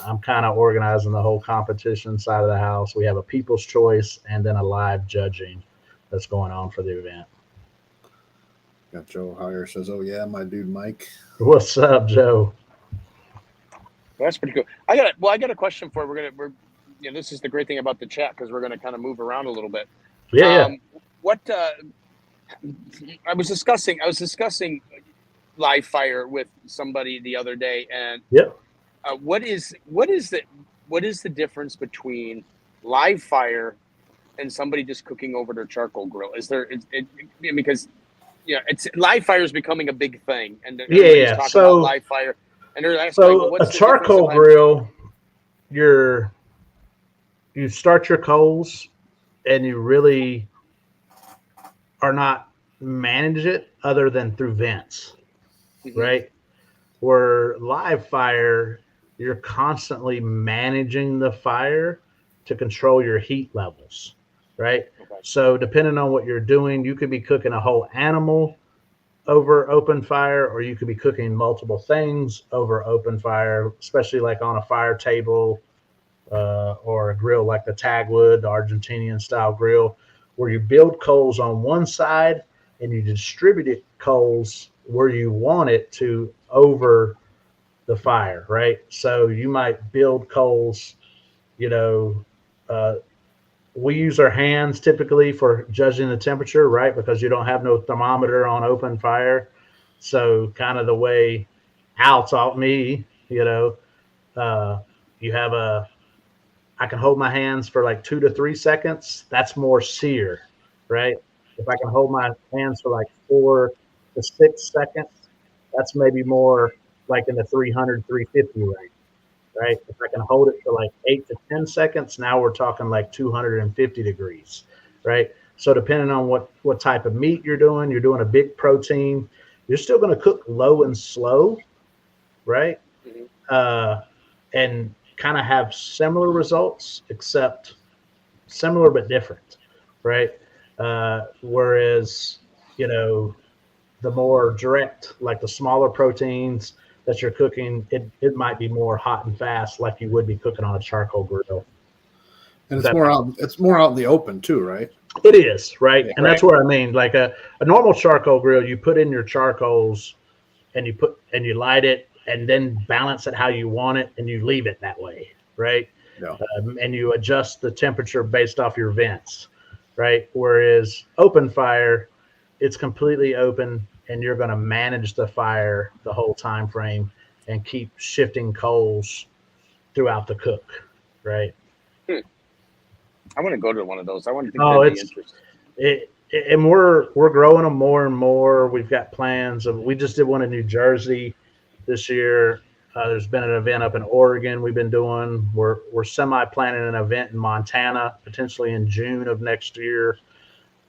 I'm kind of organizing the whole competition side of the house. We have a people's choice and then a live judging that's going on for the event. Got Joe Heyer says, "Oh yeah, my dude Mike." What's up, Joe? Well, that's pretty cool. I got a question for you. This is the great thing about the chat because we're going to kind of move around a little bit. Yeah. What I was discussing live fire with somebody the other day, and what is the difference between live fire and somebody just cooking over their charcoal grill? Is there because it's live fire is becoming a big thing, and everybody's talking about live fire, and they're asking, what's a charcoal grill, you start your coals and you really are not manage it other than through vents, right? Where live fire, you're constantly managing the fire to control your heat levels, right? Okay. So depending on what you're doing, you could be cooking a whole animal over open fire, or you could be cooking multiple things over open fire, especially like on a fire table, or a grill like the Tagwood, the Argentinian style grill, where you build coals on one side and you distribute it coals where you want it to over the fire, right? So you might build coals, we use our hands typically for judging the temperature, right? Because you don't have no thermometer on open fire. So kind of the way Al taught me, you have I can hold my hands for like 2 to 3 seconds. That's more sear, right? If I can hold my hands for like 4 to 6 seconds, that's maybe more like in the 300, 350 range, right? If I can hold it for like 8 to 10 seconds, now we're talking like 250 degrees, right? So depending on what type of meat you're doing a big protein, you're still going to cook low and slow, right? And kind of have similar results, except similar but different, right? Whereas, the more direct, like the smaller proteins that you're cooking, it might be more hot and fast, like you would be cooking on a charcoal grill. And it's more out in the open too, right? It is, right? Yeah, and that's where I mean, like a normal charcoal grill, you put in your charcoals and you light it and then balance it how you want it, and you leave it that way, right? Yeah. And you adjust the temperature based off your vents, right? Whereas open fire, it's completely open, and you're going to manage the fire the whole time frame and keep shifting coals throughout the cook, right? I want to go to one of those. I want to think that'd be interesting. And we're growing them more and more. We've got plans we just did one in New Jersey this year. There's been an event up in Oregon we've been doing. We're semi-planning an event in Montana, potentially in June of next year.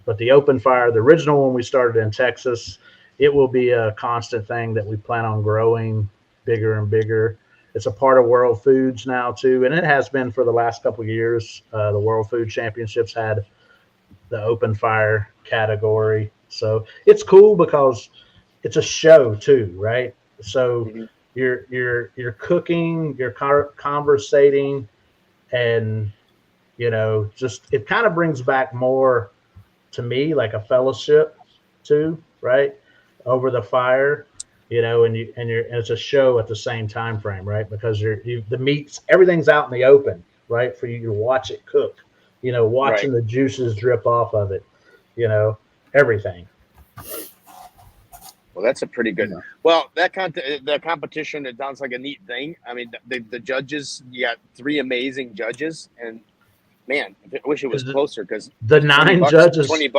But the open fire, the original one we started in Texas, it will be a constant thing that we plan on growing bigger and bigger. It's a part of World Foods now too, and it has been for the last couple of years. The World Food Championships had the open fire category, so it's cool because it's a show too, right? So you're cooking, you're conversating, and just it kind of brings back more to me like a fellowship too, right? Over the fire, and it's a show at the same time frame, right? Because the meats, everything's out in the open, right? For you to watch it cook, watching the juices drip off of it, everything. Well, that's a pretty good. Yeah. Well, the competition, it sounds like a neat thing. I mean, the judges, you got 3 amazing judges, and man, I wish it was closer because the 9 judges, $20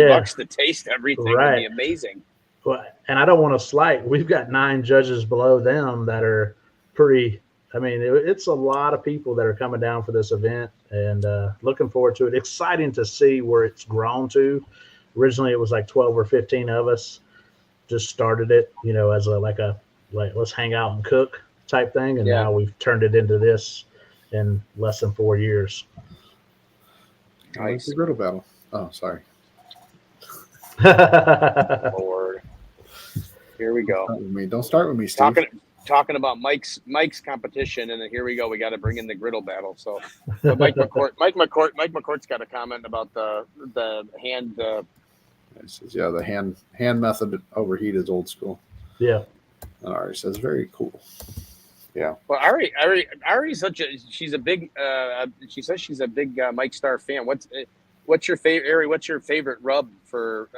bucks to taste everything would be amazing. Well, and I don't want to slight. We've got 9 judges below them that are pretty. I mean, it's a lot of people that are coming down for this event, and looking forward to it. Exciting to see where it's grown to. Originally, it was like 12 or 15 of us. Just started it, as like let's hang out and cook type thing, and now we've turned it into this in less than 4 years. Nice. The griddle battle. Oh, sorry. Lord. Here we go. Don't start with me, Steve. Talking about Mike's competition, and then here we go. We got to bring in the griddle battle. So, Mike McCourt's got a comment about the hand. Says, the hand method overheat is old school. Yeah. And Ari says, very cool. Yeah. Well, Ari's she's a big. She says she's a big Mike Starr fan. What's your favorite, Ari? What's your favorite rub for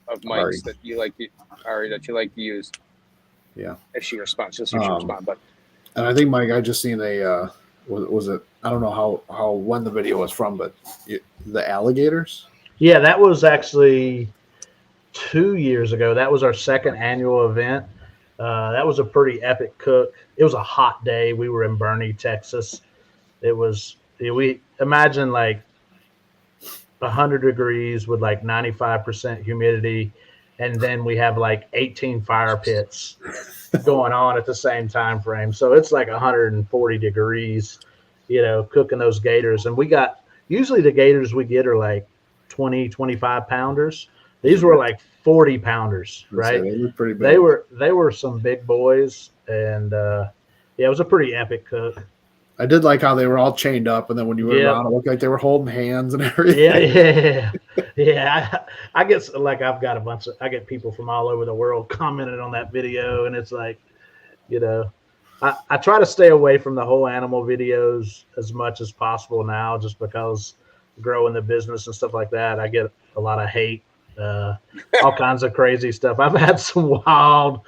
of Mike's that you like to use? Yeah. If she responds, she'll respond. But and I think Mike, I just seen a was it? I don't know how when the video was from, but the alligators. Yeah, that was actually 2 years ago. That was our second annual event. That was a pretty epic cook. It was a hot day. We were in Bernie, Texas. It was, we imagine like 100 degrees with like 95% humidity. And then we have like 18 fire pits going on at the same time frame. So it's like 140 degrees, cooking those gators. And usually the gators we get are like 20, 25 pounders. These were like 40 pounders, right? They were pretty big. They were some big boys, and it was a pretty epic cook. I did like how they were all chained up, and then when you went around, it looked like they were holding hands and everything. Yeah. I get like I get people from all over the world commenting on that video, and it's like, I try to stay away from the whole animal videos as much as possible now, just because growing the business and stuff like that, I get a lot of hate, all kinds of crazy stuff. I've had some wild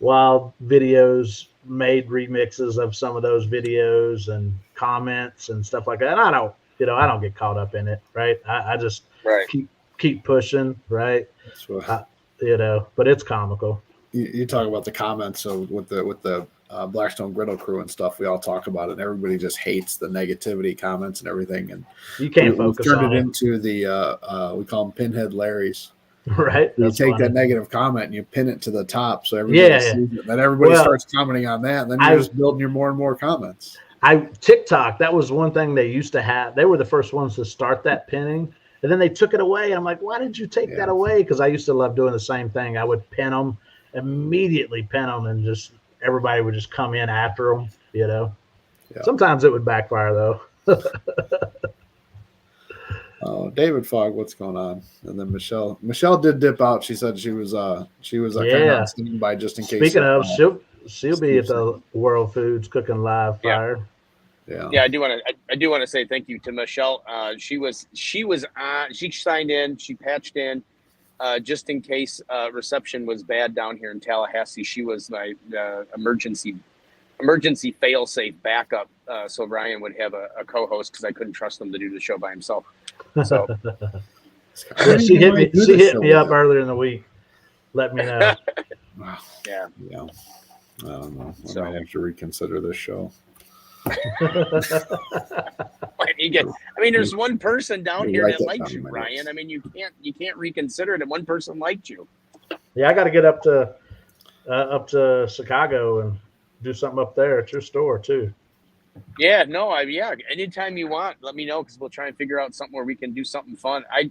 videos made, remixes of some of those videos and comments and stuff like that. And I don't get caught up in it, right? I just keep pushing, right? But it's comical. You talk about the comments, so with the Blackstone Griddle crew and stuff, we all talk about it, and everybody just hates the negativity comments and everything, and you can't focus on it. Turned it into the we call them Pinhead Larrys. Right. You take that negative comment and you pin it to the top, so everybody sees it. Then everybody starts commenting on that, and then you're just building your more and more comments. TikTok, that was one thing they used to have. They were the first ones to start that pinning, and then they took it away. I'm like, why did you take that away? Because I used to love doing the same thing. I would immediately pin them, and just everybody would just come in after them. Yeah. Sometimes it would backfire though. David Fogg, what's going on? And then Michelle did dip out. She said she was kind of on standby just in case. Speaking of, she'll be at the World Foods cooking live fire. Yeah. I do want to say thank you to Michelle. She signed in, she patched in, just in case reception was bad down here in Tallahassee. She was my emergency fail-safe backup, so Ryan would have a co-host, because I couldn't trust him to do the show by himself. So she hit me up earlier in the week. Let me know. Yeah. I don't know. I might have to reconsider this show. There's one person down here that likes you, Ryan. I mean, you can't reconsider that one person liked you. Yeah, I got to get up to Chicago and do something up there at your store too. Yeah, no, anytime you want, let me know, because we'll try and figure out something where we can do something fun. I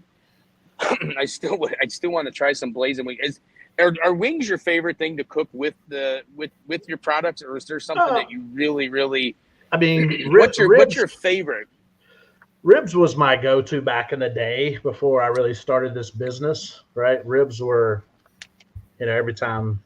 still want to try some Blazin wings. Are wings your favorite thing to cook with your products, or is there something that you really? I mean, what's your favorite? Ribs was my go-to back in the day before I really started this business. Right, ribs were, every time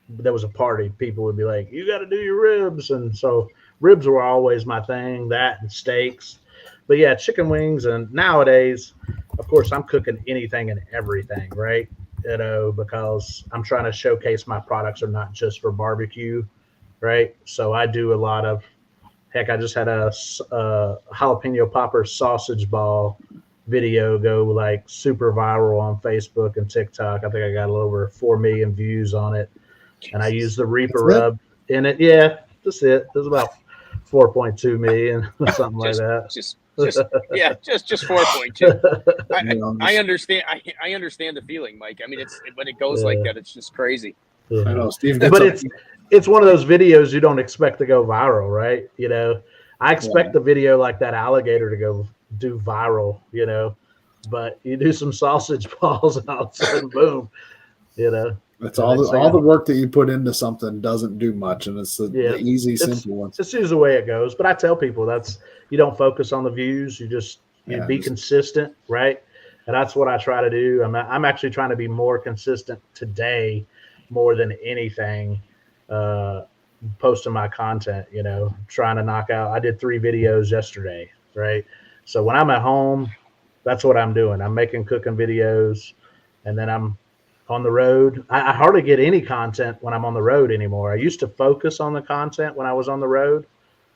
there was a party, people would be like, "You got to do your ribs," and so ribs were always my thing. That and steaks, but yeah, chicken wings. And nowadays, of course, I'm cooking anything and everything, right? Because I'm trying to showcase my products are not just for barbecue, right? So I do a lot of, heck, I just had a jalapeno popper sausage ball video go like super viral on Facebook and TikTok. I think I got a little over 4 million views on it. And I use the Reaper rub in it. Yeah, that's it. There's about 4.2 million, something like that. Just 4.2. I understand. I understand the feeling, Mike. I mean, it's when it goes like that, it's just crazy. Yeah. I know, Steve. But it's one of those videos you don't expect to go viral, right? I expect the video like that alligator to go do viral, but you do some sausage balls and all of a sudden, boom, That's all the work that you put into something doesn't do much, and it's the easy, simple ones. It's usually the way it goes. But I tell people you don't focus on the views. You just be consistent, right? And that's what I try to do. I'm actually trying to be more consistent today, more than anything. Posting my content, trying to knock out. I did 3 videos yesterday, right? So when I'm at home, that's what I'm doing. I'm making cooking videos, and then I'm on the road. I hardly get any content when I'm on the road anymore. I used to focus on the content when I was on the road,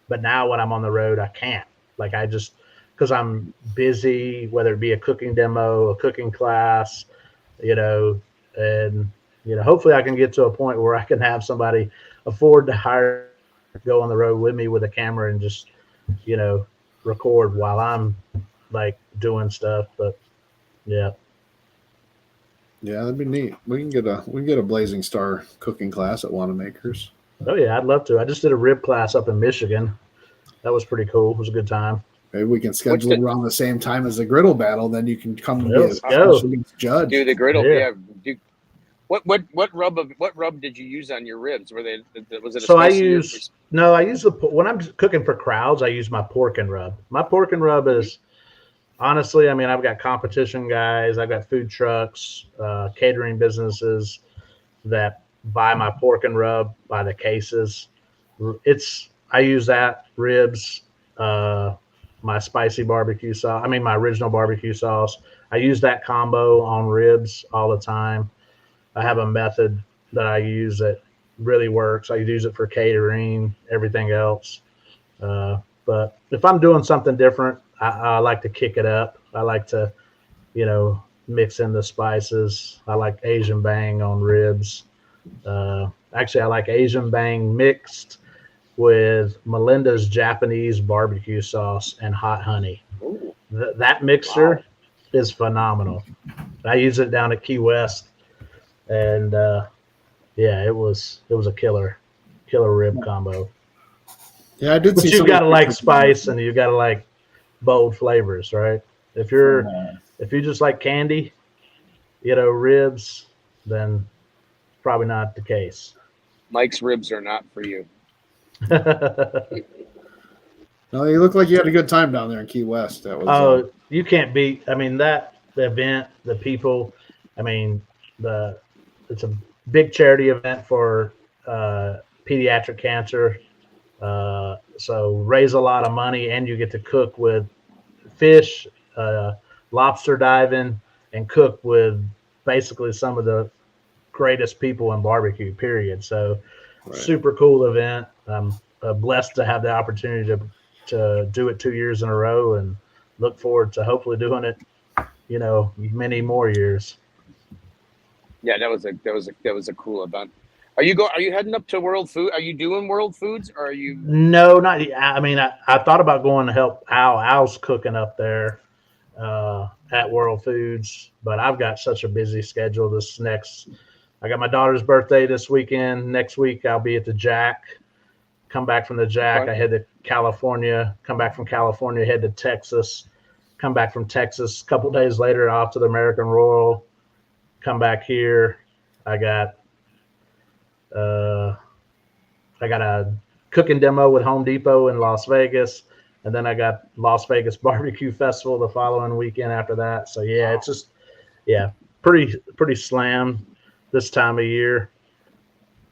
but now when I'm on the road, I can't. Like because I'm busy, whether it be a cooking demo, a cooking class, and hopefully I can get to a point where I can have somebody afford to hire, go on the road with me with a camera and just, record while I'm like doing stuff. But yeah. Yeah, that'd be neat. We can get a Blazing Starr cooking class at Wanamaker's. Oh yeah, I'd love to. I just did a rib class up in Michigan. That was pretty cool. It was a good time. Maybe we can schedule it around the same time as the griddle battle. Then you can come and be a judge. Do the griddle? Yeah. What rub did you use on your ribs? Was it? So I use when I'm cooking for crowds, I use my pork and rub. My pork and rub is. Honestly, I've got competition guys, I've got food trucks, catering businesses that buy my pork and rub by the cases. I use that, ribs, my spicy barbecue sauce. My original barbecue sauce. I use that combo on ribs all the time. I have a method that I use that really works. I use it for catering, everything else. But if I'm doing something different, I like to kick it up. I like to, mix in the spices. I like Asian bang on ribs. Actually, I like Asian bang mixed with Melinda's Japanese barbecue sauce and hot honey. That mixture is phenomenal. I use it down at Key West, and it was a killer rib combo. Yeah, I did. But you've got to like spice, and you've got to like bold flavors, right? If you just like candy, ribs, then probably not the case. Mike's ribs are not for you. No, you look like you had a good time down there in Key West. That was. You can't beat. The event, the people. It's a big charity event for pediatric cancer. So raise a lot of money, and you get to cook with fish, lobster diving, and cook with basically some of the greatest people in barbecue, period. So super cool event. I'm blessed to have the opportunity to do it 2 years in a row, and look forward to hopefully doing it, many more years. Yeah, that was a cool event. Are you heading up to World Food? Are you doing World Foods, or are you? No, not. I thought about going to help Al. Al's cooking up there at World Foods, but I've got such a busy schedule this next I got my daughter's birthday this weekend. Next week, I'll be at the Jack. Come back from the Jack. Okay. I head to California. Come back from California, head to Texas. Come back from Texas. A couple days later, off to the American Royal. Come back here. I got a cooking demo with Home Depot in Las Vegas. And then I got Las Vegas Barbecue Festival the following weekend after that. So yeah, it's just pretty slammed this time of year.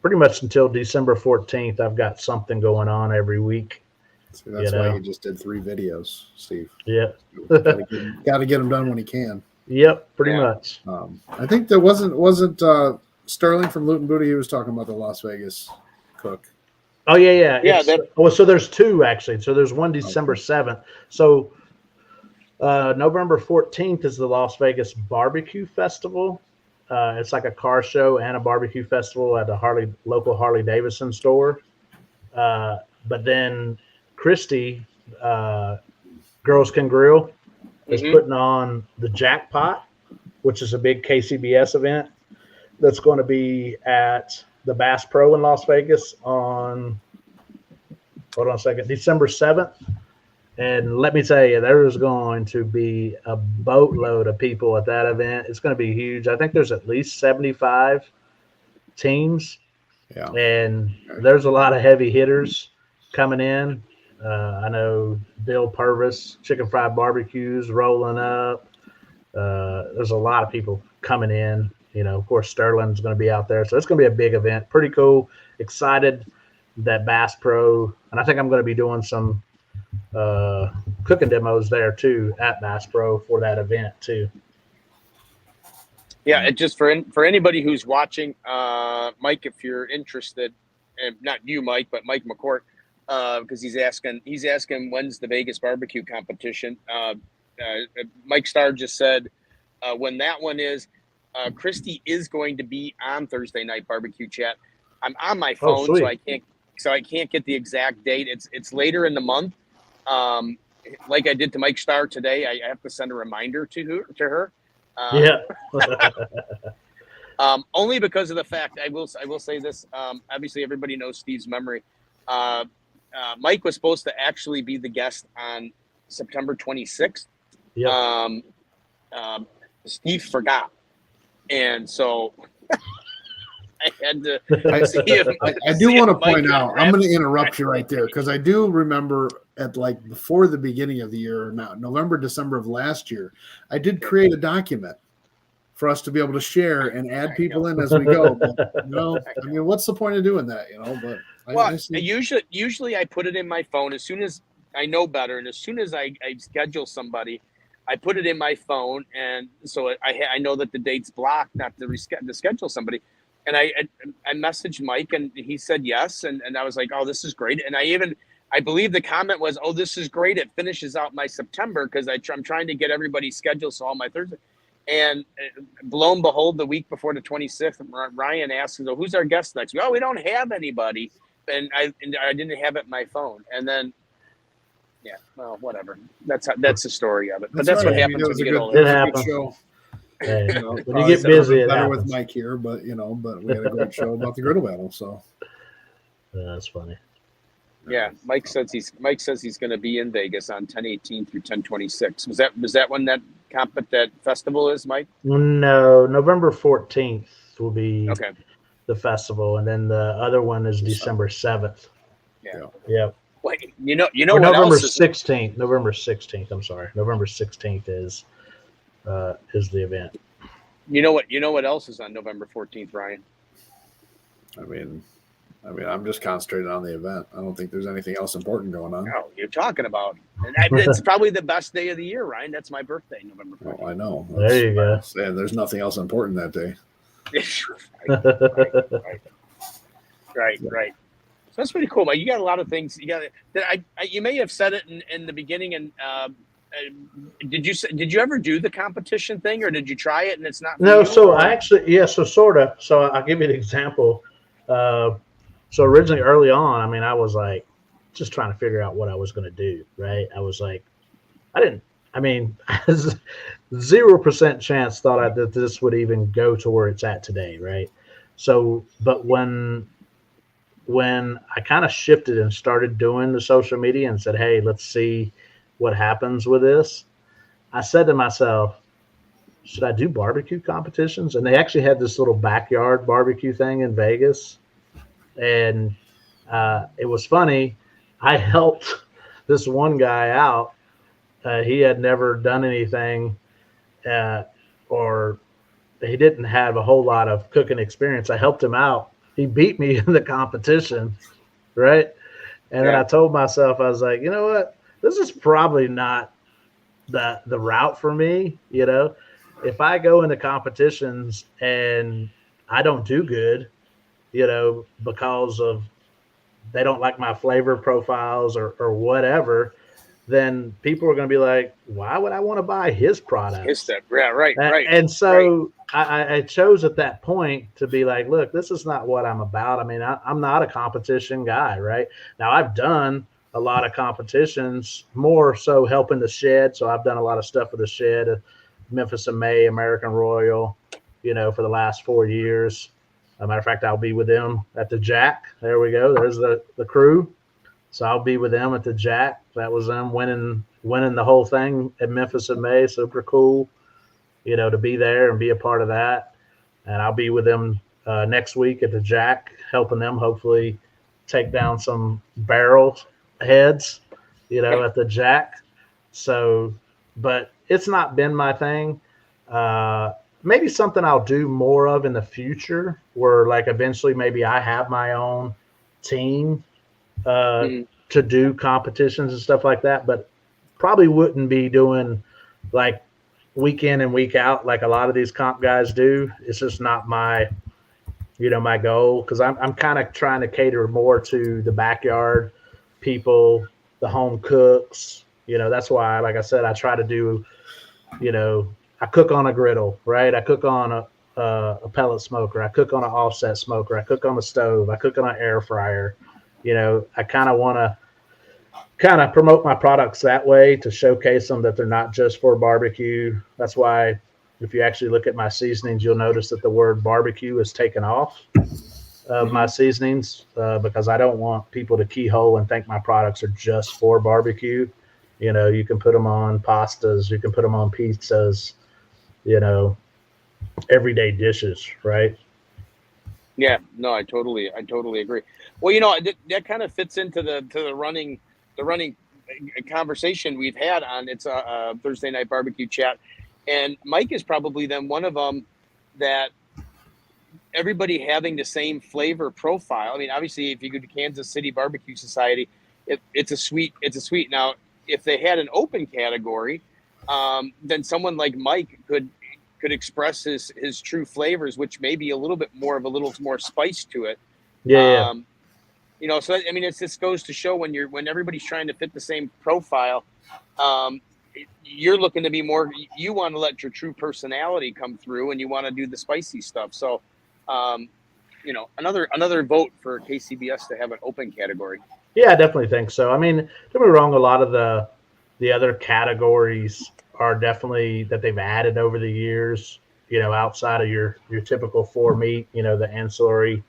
Pretty much until December 14th, I've got something going on every week. See, that's why you just did 3 videos, Steve. Yep. Got to get them done when you can. Yep, pretty much. I think there wasn't Sterling from Loot and Booty. He was talking about the Las Vegas cook. Oh yeah. So there's 2 actually. So there's one December 7th. So November 14th is the Las Vegas Barbecue Festival. It's like a car show and a barbecue festival at the local Harley Davidson store. But then Christy, Girls Can Grill, is putting on the Jackpot, which is a big KCBS event that's going to be at the Bass Pro in Las Vegas on, hold on a second, December 7th. And let me tell you, there's going to be a boatload of people at that event. It's going to be huge. I think there's at least 75 teams. Yeah. And there's a lot of heavy hitters coming in. I know Bill Purvis, Chicken Fried Barbecues rolling up. There's a lot of people coming in. Of course, Sterling's going to be out there. So it's going to be a big event. Pretty cool. Excited that Bass Pro. And I think I'm going to be doing some cooking demos there too at Bass Pro for that event too. Yeah, it just for anybody who's watching, Mike, if you're interested, and not you, Mike, but Mike McCourt, because he's asking when's the Vegas barbecue competition. Mike Starr just said when that one is. Christy is going to be on Thursday night barbecue chat. I'm on my phone, so I can't get the exact date. It's later in the month. Like I did to Mike Starr today, I have to send a reminder to her. Only because of the fact I will say this. Obviously, everybody knows Steve's memory. Mike was supposed to actually be the guest on September 26th. Yep. Steve forgot, and so I had to. I do want to point out. I'm going to interrupt you right there because I do remember at before the beginning of the year, now November, December of last year, I did create a document for us to be able to share and add people in as we go. But, I mean, what's the point of doing that? But usually I put it in my phone as soon as I know better, and as soon as I schedule somebody, I put it in my phone, and so I know that the date's blocked, not to schedule somebody. And I messaged Mike, and he said yes, and I was like, oh, this is great. And I believe the comment was, oh, this is great. It finishes out my September because I'm trying to get everybody scheduled so all my Thursday. And lo and behold, the week before the 26th, Ryan asked, so who's our guest next week? Oh, we don't have anybody. And I didn't have it in my phone. And then, yeah, well, whatever. That's the story of it. But that's what happens when you get older. It happens. Hey, when you get busy, it better happens. with Mike here, but we had a great show about the griddle battle. So that's funny. Yeah, Mike says he's going to be in Vegas on 10/18 through 10/26. Was that when that that festival is, Mike? No, November 14th will be okay. The festival, and then the other one is December 7th. Yeah. Wait, you know November 16th. November 16th. I'm sorry. November 16th is the event. You know what else is on November 14th, Ryan? I mean, I'm just concentrated on the event. I don't think there's anything else important going on. No, you're talking about, and it's probably the best day of the year, Ryan. That's my birthday, November 14th. Oh, I know. There you go. And there's nothing else important that day. Right. So that's pretty cool. But you got a lot of things. You may have said it in the beginning. And did you ever do the competition thing, or did you try it and it's not? No. So I actually, so sort of. So I'll give you an example. So originally, early on, I was like just trying to figure out what I was going to do. Right. I was like, 0% chance thought that this would even go to where it's at today. Right. So, but when I kind of shifted and started doing the social media and said, hey, let's see what happens with this, I said to myself, should I do barbecue competitions? And they actually had this little backyard barbecue thing in Vegas. And it was funny. I helped this one guy out. He had never done anything, or he didn't have a whole lot of cooking experience. I helped him out. He beat me in the competition, right? And then I told myself, I was like, you know what? This is probably not the route for me. You know, if I go into competitions and I don't do good, you know, because of they don't like my flavor profiles or whatever, then people are going to be like, why would I want to buy his products? His stuff. Yeah, right. And so I chose at that point to be like, look, this is not what I'm about. I mean, I'm not a competition guy, right? Now, I've done a lot of competitions, more so helping the shed. So I've done a lot of stuff with the shed, Memphis and May, American Royal, you know, for the last 4 years. As a matter of fact, I'll be with them at the Jack. There we go. There's the crew. So I'll be with them at the Jack. That was them winning the whole thing at Memphis in May. Super cool, you know, to be there and be a part of that. And I'll be with them next week at the Jack, helping them hopefully take down some barrel heads, you know, at the Jack. So, but it's not been my thing. Maybe something I'll do more of in the future, where like eventually maybe I have my own team to do competitions and stuff like that, but probably wouldn't be doing like week in and week out like a lot of these comp guys do. It's just not my, you know, my goal, because I'm kind of trying to cater more to the backyard people, the home cooks. You know, that's why, like I said, I try to do, you know, I cook on a griddle, right? I cook on a pellet smoker. I cook on an offset smoker. I cook on the stove. I cook on an air fryer. You know, I kind of want to kind of promote my products that way to showcase them that they're not just for barbecue. That's why if you actually look at my seasonings, you'll notice that the word barbecue is taken off of my seasonings because I don't want people to keyhole and think my products are just for barbecue. You know, you can put them on pastas, you can put them on pizzas, you know, everyday dishes, right? Yeah, no, I totally agree. Well, you know, that kind of fits into the running conversation we've had on it's a Thursday night barbecue chat, and Mike is probably then one of them that everybody having the same flavor profile. I mean, obviously, if you go to Kansas City Barbecue Society, it's a sweet. Now, if they had an open category, then someone like Mike could express his true flavors, which may be a little more spice to it. Yeah. You know, so I mean, this goes to show when everybody's trying to fit the same profile, you're looking to be more. You want to let your true personality come through, and you want to do the spicy stuff. So, you know, another vote for KCBS to have an open category. Yeah, I definitely think so. I mean, don't get me wrong, a lot of the other categories are definitely that they've added over the years, you know, outside of your typical 4-meat, you know, the ancillary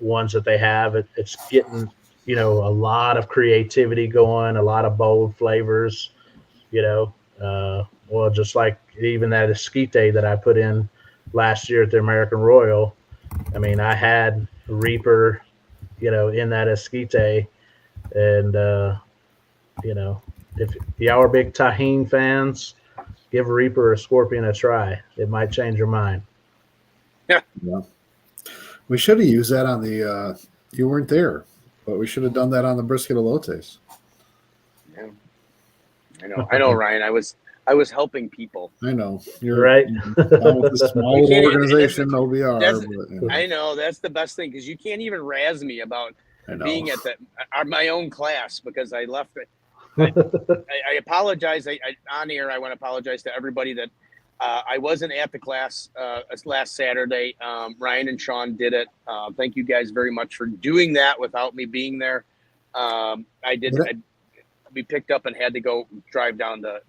ones that they have. It's getting, you know, a lot of creativity going, a lot of bold flavors, you know. Well, just like even that esquite that I put in last year at the American Royal. I mean, I had Reaper, you know, in that esquite, and you know, if y'all are big tahine fans, give Reaper or Scorpion a try. It might change your mind. Yeah. We should have used that on the you weren't there, but we should have done that on the brisket elotes. Yeah. I know, Ryan. I was helping people. I know. You're right. With this small organization, OBR. But, I know that's the best thing, because you can't even razz me about being at my own class because I left it. I apologize. On air, I want to apologize to everybody that I wasn't at the class last Saturday. Ryan and Sean did it. Thank you guys very much for doing that without me being there. we picked up and had to go drive down to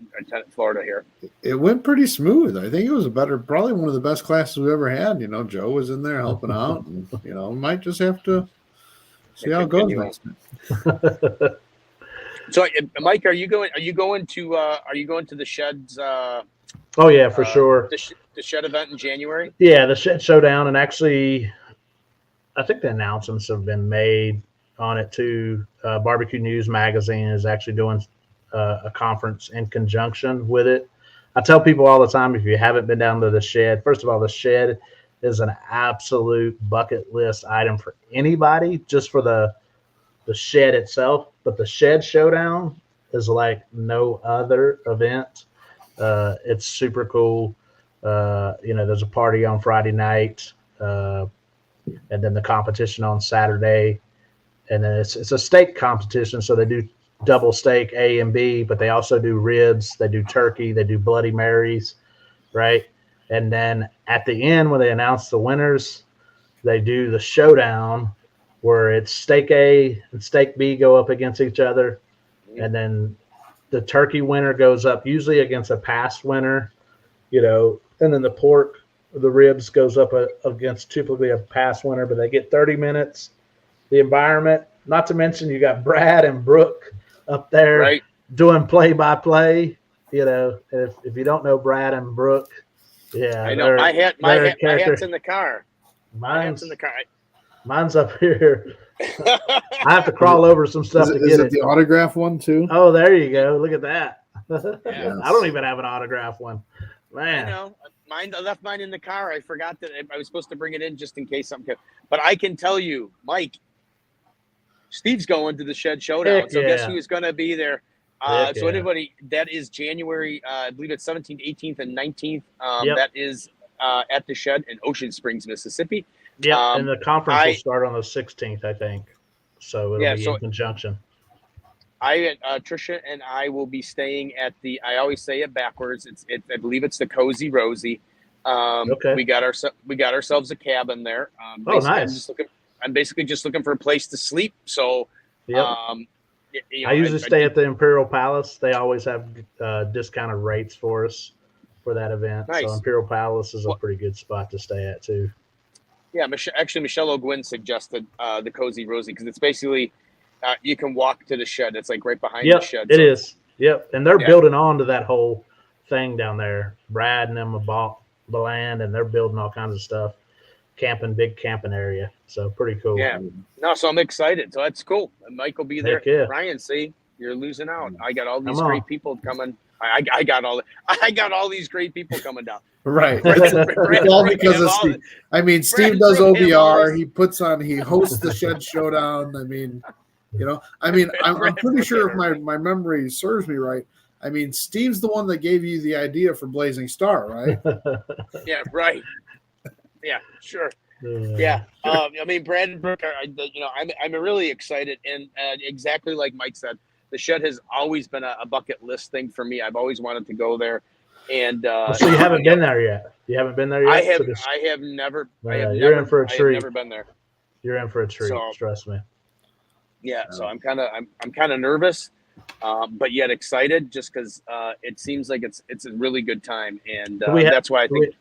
Florida here. It went pretty smooth. I think it was probably one of the best classes we ever had. You know, Joe was in there helping out, and you know, might just have to see how it goes next time. So, Mike, are you going to the Sheds? Oh yeah, for sure. The Shed event in January. Yeah, the Shed Showdown, and actually, I think the announcements have been made on it too. Barbecue News Magazine is actually doing a conference in conjunction with it. I tell people all the time, if you haven't been down to the Shed, first of all, the Shed is an absolute bucket list item for anybody, just for the Shed itself. But the Shed Showdown is like no other event. It's super cool. You know, there's a party on Friday night, and then the competition on Saturday. And then it's a steak competition, so they do double steak A and B, but they also do ribs, they do turkey, they do Bloody Marys, right? And then at the end, when they announce the winners, they do the showdown where it's steak A and steak B go up against each other, and then the turkey winner goes up usually against a past winner, you know, and then the ribs goes up against typically a past winner, but they get 30 minutes. The environment, not to mention you got Brad and Brooke up there doing play-by-play. You know, if you don't know Brad and Brooke, yeah, I know. My hat's in the car. Mine's in the car. Mine's up here. I have to crawl over some stuff to get it. Is it the autograph one too? Oh, there you go. Look at that. Yes. I don't even have an autograph one. Man. I know. I left mine in the car. I forgot that I was supposed to bring it in just in case something came. But I can tell you, Mike, Steve's going to the Shed Showdown. Heck so yeah. guess who is going to be there? So anybody, that is January, I believe it's 17th, 18th, and 19th. That is at the Shed in Ocean Springs, Mississippi. Yeah, and the conference will start on the 16th, I think. So it'll be in conjunction. Trisha and I will be staying at I always say it backwards. I believe it's the Cozy Rosie. Okay. We got ourselves a cabin there. Oh, nice. I'm basically just looking for a place to sleep. So, I usually stay at the Imperial Palace. They always have discounted rates for us for that event. Nice. So Imperial Palace is a pretty good spot to stay at too. Yeah, Michelle O'Gwynn suggested the Cozy Rosie because it's basically you can walk to the Shed. It's like right behind the Shed. It is. Yep, and they're building on to that whole thing down there. Brad and them have bought the land, and they're building all kinds of stuff. Big camping area. So pretty cool. Yeah. No, so I'm excited. So that's cool. Mike will be there. Yeah. Ryan, see, you're losing out. I got all these great people coming. I got all these great people coming down. Right. It's all because of Steve. I mean, Steve does OBR. He hosts the Shed Showdown. I mean, you know, I'm pretty sure if my memory serves me right. I mean, Steve's the one that gave you the idea for Blazing Starr, right? Yeah, right. Yeah, sure. Yeah. I mean, Brad and Brooke, I'm really excited. And exactly like Mike said, the Shed has always been a bucket list thing for me. I've always wanted to go there. And so you haven't been there yet? You haven't been there yet? I have never. You're in for a treat. I've never been there. You're in for a treat. Trust me. Yeah. So I'm kind of nervous, but yet excited, just because it seems like it's a really good time, and that's why I think.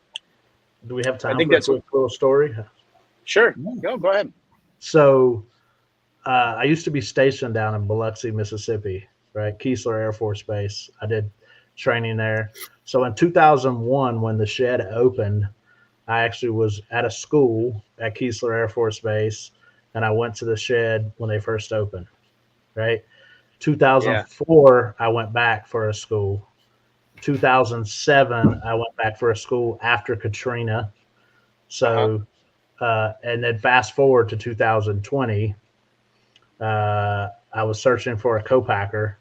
Do we have time? I think that's a little story. Sure. Go ahead. So, I used to be stationed down in Biloxi, Mississippi, right? Keesler Air Force Base. I did training there. So in 2001, when the Shed opened, I actually was at a school at Keesler Air Force Base, and I went to the Shed when they first opened, right? 2004, I went back for a school. 2007, I went back for a school after Katrina. So, and then fast forward to 2020, I was searching for a co-packer,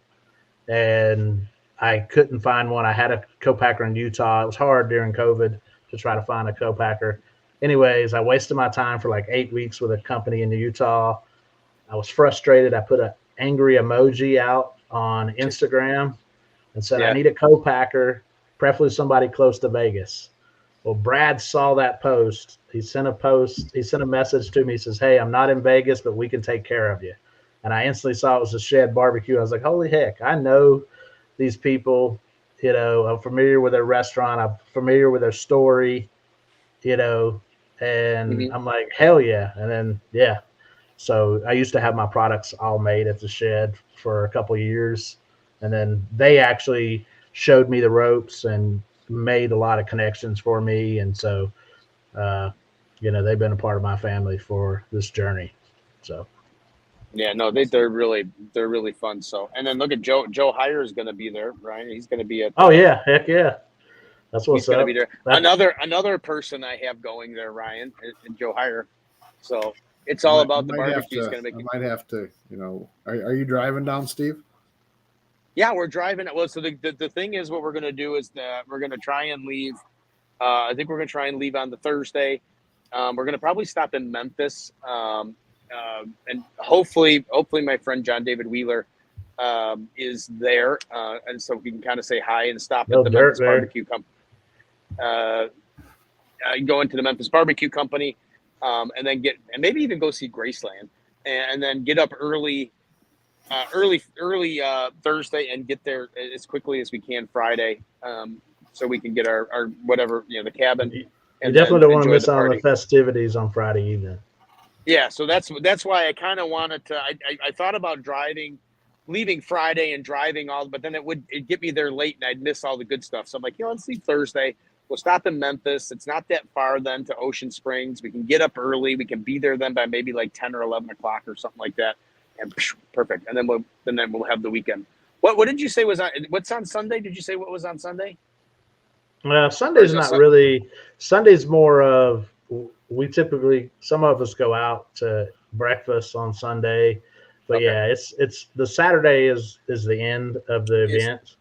and I couldn't find one. I had a co-packer in Utah. It was hard during COVID to try to find a co-packer. Anyways, I wasted my time for like 8 weeks with a company in Utah. I was frustrated. I put an angry emoji out on Instagram and said, I need a co-packer, preferably somebody close to Vegas. Well, Brad saw that post. He sent a message to me. He says, hey, I'm not in Vegas, but we can take care of you. and I instantly saw it was a Shed Barbecue. I was like, holy heck, I know these people. You know, I'm familiar with their restaurant. I'm familiar with their story. You know, and I'm like, hell yeah. And then yeah, so I used to have my products all made at the Shed for a couple of years, and then they actually showed me the ropes and made a lot of connections for me, and so you know, they've been a part of my family for this journey. So yeah, no, they're really fun. So, and then look at Joe Heyer is going to be there, Ryan. He's going to be at. Oh yeah, heck yeah, that's what's he's going to up. be there. Another person I have going there, Ryan, and Joe Heyer. So it's all about the barbecue. It's going to make. I might have to, you know. Are you driving down, Steve? Yeah, we're driving. Well, so the thing is, what we're going to do is that we're going to try and leave. I think we're going to try and leave on the Thursday. We're going to probably stop in Memphis, and hopefully my friend John David Wheeler is there, and so we can kind of say hi and stop at the Memphis Barbecue Company. Go into the Memphis Barbecue Company, and then maybe even go see Graceland, and then get up early Thursday and get there as quickly as we can Friday, so we can get our whatever, you know, the cabin. You definitely don't want to miss out on the festivities on Friday evening. Yeah, so that's why I kind of wanted to. I thought about leaving Friday and driving all, but then it'd get me there late and I'd miss all the good stuff. So I'm like, you know, let's leave Thursday. We'll stop in Memphis. It's not that far then to Ocean Springs. We can get up early. We can be there then by maybe like 10 or 11 o'clock or something like that. And perfect. And then we'll have the weekend. What did you say was on? What's on Sunday? Did you say what was on Sunday? Sunday's not really. Sunday's more of, we typically, some of us go out to breakfast on Sunday, but okay. Yeah, it's the Saturday is the end of the event.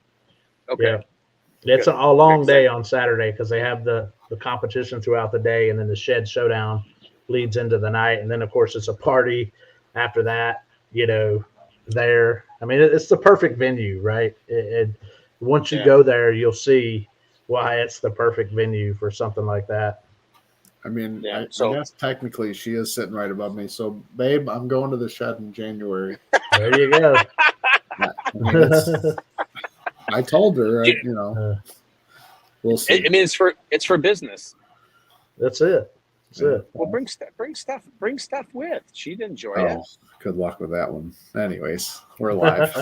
Okay. Yeah. It's a long day on Saturday because they have the competition throughout the day, and then the Shed Showdown leads into the night, and then of course it's a party after that. You know, there. I mean, it's the perfect venue, right? Once you go there, you'll see why it's the perfect venue for something like that. I mean, I guess technically she is sitting right above me. So, babe, I'm going to the Shed in January. There you go. I told her, you know, we'll see. I mean, it's for business. That's it. That's it. Well, bring stuff with. She'd enjoy it. Good luck with that one. Anyways, we're live.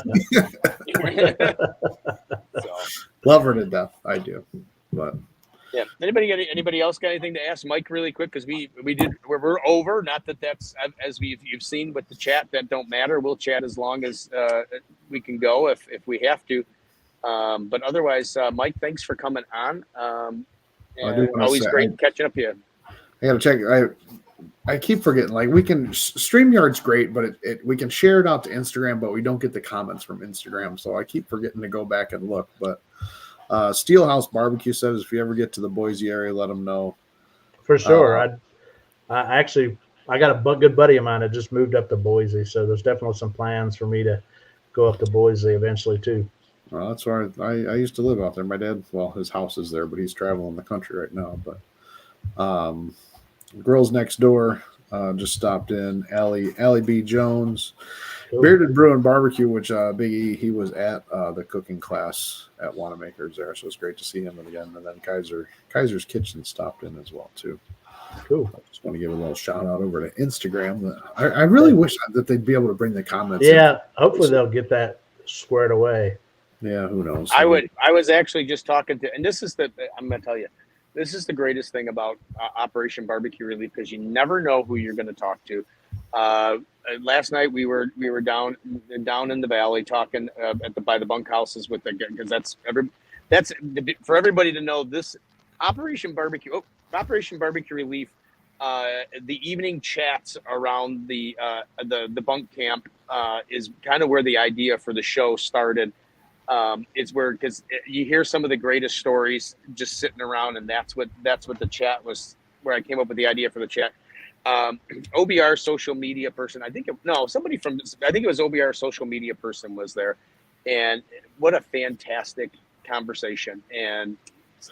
Love her to death. I do, but yeah. Anybody else got anything to ask Mike really quick? Because we're over. Not that's as you've seen with the chat, that don't matter. We'll chat as long as we can go if we have to. But otherwise, Mike, thanks for coming on. Always great catching up here. I got to check. I keep forgetting. Like, we can StreamYard's great, but we can share it out to Instagram, but we don't get the comments from Instagram. So I keep forgetting to go back and look. But Steelhouse Barbecue says if you ever get to the Boise area, let them know. For sure. I got a good buddy of mine that just moved up to Boise, so there's definitely some plans for me to go up to Boise eventually too. Well, that's where I used to live out there. My dad, his house is there, but he's traveling the country right now. But Girls Next Door just stopped in. Allie B. Jones, cool. Bearded Brew and Barbecue, which Big E, he was at the cooking class at Wanamaker's there, so it's great to see him again. And then Kaiser's Kitchen stopped in as well too. Cool. I just want to give a little shout out over to Instagram. I really wish that they'd be able to bring the comments. Yeah, hopefully they'll get that squared away. Yeah, who knows? I was actually just talking to, and this is I'm going to tell you, this is the greatest thing about Operation Barbecue Relief, because you never know who you're going to talk to. Last night we were down in the valley talking by the bunkhouses because that's for everybody to know. This Operation Barbecue Relief, the evening chats around the bunk camp is kind of where the idea for the show started. It's because you hear some of the greatest stories just sitting around, and that's what the chat was, where I came up with the idea for the chat. OBR social media person, I think it was OBR social media person was there, and what a fantastic conversation. And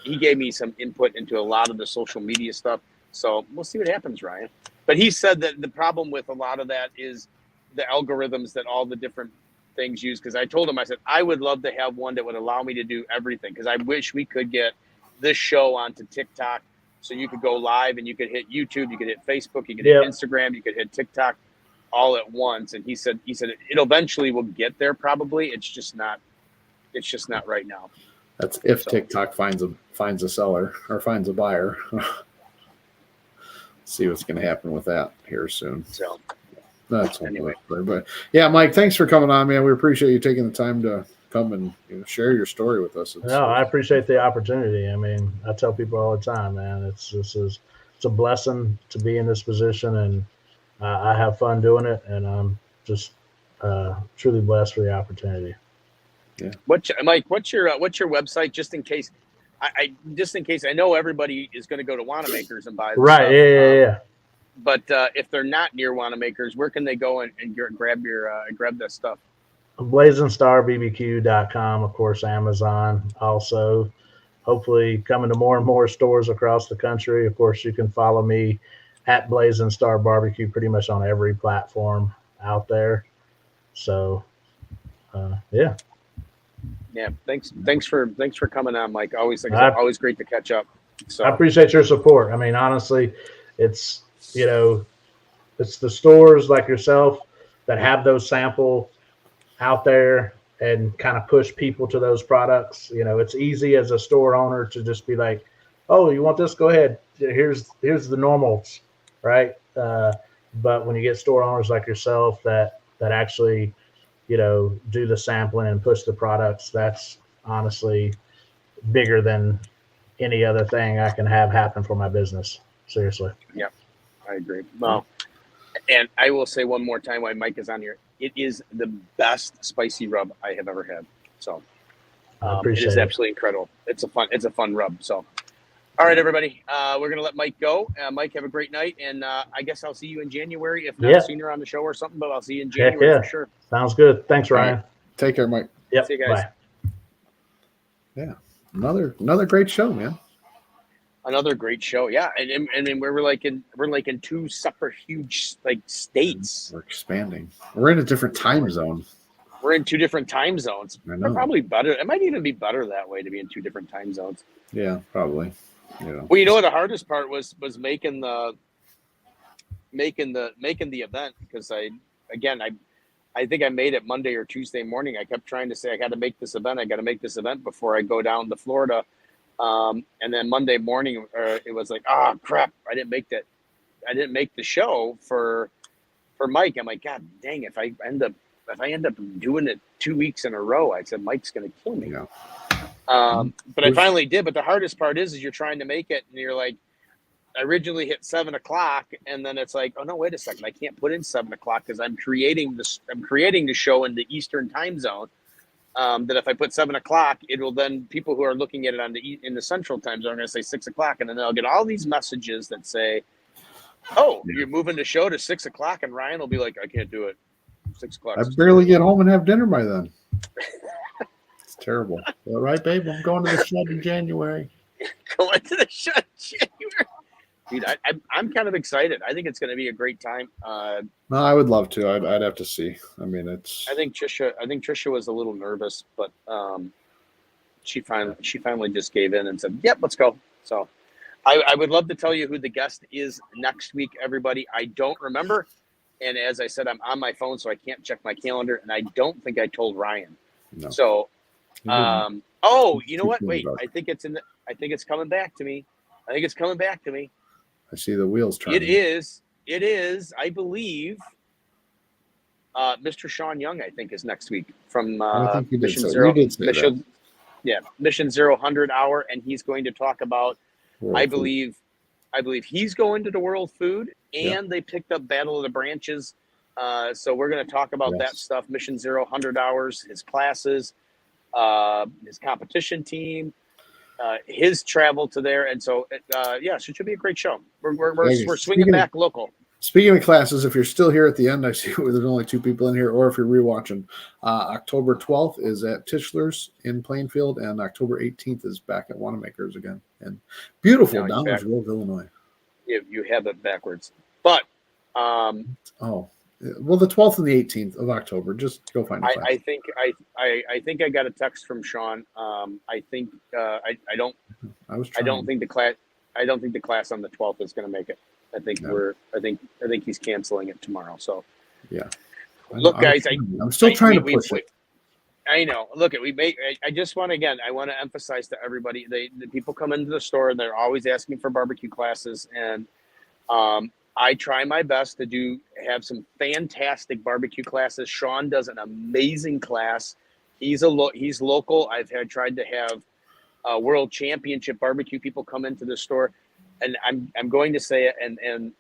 he gave me some input into a lot of the social media stuff. So we'll see what happens, Ryan. But he said that the problem with a lot of that is the algorithms that all the different things use. Because I told him, I said, I would love to have one that would allow me to do everything. Because I wish we could get this show onto TikTok, so you could go live and you could hit YouTube, you could hit Facebook, you could hit Instagram, you could hit TikTok all at once. And he said it eventually will get there. Probably. It's just not right now. That's if TikTok finds a seller or finds a buyer. See what's going to happen with that here soon. So that's anyway. But yeah, Mike, thanks for coming on, man. We appreciate you taking the time to come and share your story with us. I appreciate the opportunity. I mean, I tell people all the time, man, it's a blessing to be in this position, and I have fun doing it, and I'm just truly blessed for the opportunity. Yeah. Mike, what's your website, just in case? I know everybody is going to go to Wanamaker's and buy this right. stuff. Yeah. But if they're not near Wanamaker's, where can they go and grab that stuff? BlazinStarBBQ.com, of course, Amazon also. Hopefully coming to more and more stores across the country. Of course, you can follow me at Blazin Starr Barbecue pretty much on every platform out there. So, yeah. Yeah, thanks for coming on, Mike. Always great to catch up. So I appreciate your support. I mean, honestly, it's it's the stores like yourself that have those sample out there and kind of push people to those products. It's easy as a store owner to just be like, oh, you want this? Go ahead. Here's the normals, right? But when you get store owners like yourself that actually, do the sampling and push the products, that's honestly bigger than any other thing I can have happen for my business. Seriously. Yeah, I agree. Well, and I will say one more time while Mike is on here, it is the best spicy rub I have ever had. So it is absolutely incredible. It's a fun rub. So, all right, everybody, we're going to let Mike go. Mike, have a great night. And I guess I'll see you in January, if not sooner on the show or something, but I'll see you in January for sure. Sounds good. Thanks, Ryan. Right. Take care, Mike. Yep. See you guys. Bye. Yeah. Another great show, man. Another great show. Yeah. And we're like in two separate huge states. We're expanding. We're in a different time zone. We're in two different time zones. I know. They're probably better. It might even be better that way, to be in two different time zones. Yeah, probably. Yeah. Well, the hardest part was making the event, because I think I made it Monday or Tuesday morning. I kept trying to say I got to make this event before I go down to Florida. And then Monday morning, it was like, crap, I didn't make the show for Mike. I'm like, God dang, if I end up doing it 2 weeks in a row, I said, Mike's going to kill me. Yeah. But I finally did. But the hardest part is you're trying to make it, and you're like, I originally hit 7:00, and then it's like, oh no, wait a second, I can't put in 7:00 because I'm creating the show in the Eastern time zone. That if I put 7:00, it will then, people who are looking at it in the Central time zone are going to say 6:00, and then they'll get all these messages that say, oh, you're moving the show to 6:00, and Ryan will be like, I can't do it. 6:00. I barely get home and have dinner by then. It's terrible. All right, babe, I'm going to the shed in January. Going to the shed in January. Dude, I'm kind of excited. I think it's going to be a great time. No, I would love to. I'd have to see. I mean, I think Trisha was a little nervous, but she finally just gave in and said, "Yep, let's go." So, I would love to tell you who the guest is next week, everybody. I don't remember, and as I said, I'm on my phone, so I can't check my calendar, and I don't think I told Ryan. No. So, you know what? Wait, I think it's coming back to me. I see the wheels turning. It is. I belive Mr. Sean Young, I think, is next week from Mission Zero. Mission 0 100 Hour, and he's going to talk about. I believe he's going to the World Food, and they picked up Battle of the Branches. So we're going to talk about that stuff. Mission 0 100 Hours, his classes, his competition team. His travel to there, and so so it should be a great show. We're swinging back local. Speaking of classes, if you're still here at the end, I see there's only 2 people in here, or if you're rewatching, October 12th is at Tischler's in Plainfield, and October 18th is back at Wanamaker's again. And beautiful Downers Grove, Illinois. You have it backwards, but oh, Well, the 12th and the 18th of October. Just go find a class. I think I got a text from Sean. I think I don't think the class on the 12th is going to make it. I think I think he's canceling it tomorrow. So yeah. Look, guys, I'm still trying to push it. I know. Look, I just want I want to emphasize to everybody, the people come into the store and they're always asking for barbecue classes, and I try my best to have some fantastic barbecue classes. Sean does an amazing class. He's local. I've tried to have world championship barbecue people come into the store, and I'm going to say it, and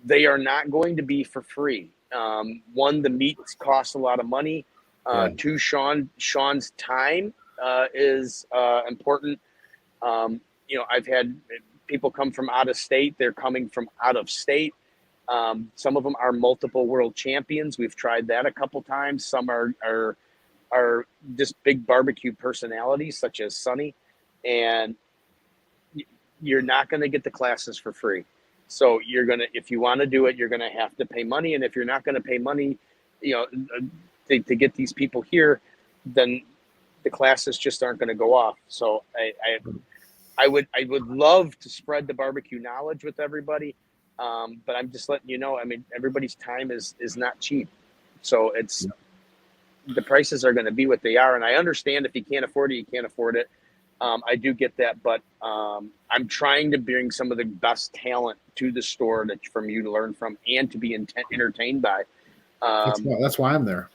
they are not going to be for free. One, the meat costs a lot of money. Two, Sean's time is important. I've had people come from out of state. They're coming from out of state. Some of them are multiple world champions. We've tried that a couple times. Some are just big barbecue personalities, such as Sonny. And you're not going to get the classes for free. So if you want to do it, you're going to have to pay money. And if you're not going to pay money, to get these people here, then the classes just aren't going to go off. So I would love to spread the barbecue knowledge with everybody, but I'm just letting you know. I mean, everybody's time is not cheap, so the prices are going to be what they are. And I understand if you can't afford it, you can't afford it. I do get that, but I'm trying to bring some of the best talent to the store from you to learn from and to be entertained by. That's why I'm there.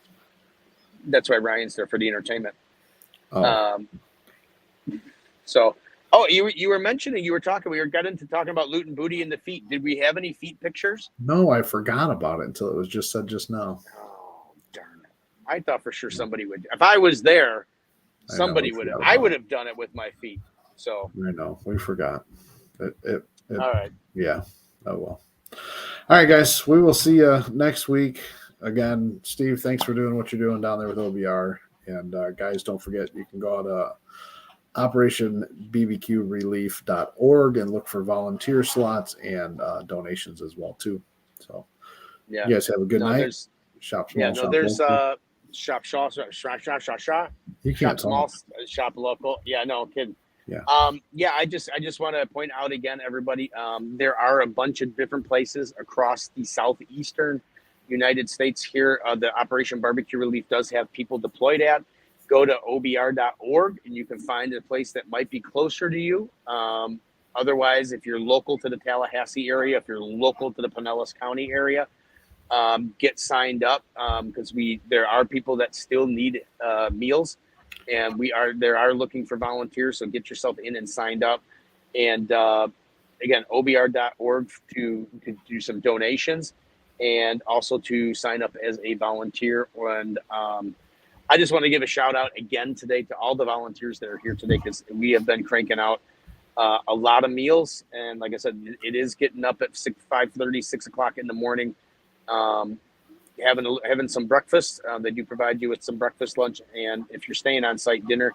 That's why Ryan's there, for the entertainment. Oh. You were mentioning, we got into talking about loot and booty and the feet. Did we have any feet pictures? No, I forgot about it until it was just said just now. Oh, darn it. I thought for sure somebody would. If I was there, somebody would have. I would have done it with my feet. So I know. We forgot. All right. Yeah. Oh, well. All right, guys. We will see you next week. Again, Steve, thanks for doing what you're doing down there with OBR. And guys, don't forget, you can go to operationbbqrelief.org and look for volunteer slots and donations as well too. So you guys have a good night. Shop small. Shop shop. You can't small, shop local. Yeah, no kidding. Yeah. I just want to point out again, everybody, there are a bunch of different places across the southeastern United States here. The Operation Barbecue Relief does have people deployed at. Go to obr.org and you can find a place that might be closer to you. Otherwise, if you're local to the Tallahassee area, if you're local to the Pinellas County area, get signed up, because there are people that still need meals, and they are looking for volunteers. So get yourself in and signed up. And again, obr.org to do some donations, and also to sign up as a volunteer. And I just want to give a shout out again today to all the volunteers that are here today, because we have been cranking out a lot of meals. And like I said, it is getting up at 5:30, 6 o'clock in the morning, having some breakfast. They do provide you with some breakfast, lunch, and if you're staying on site, dinner.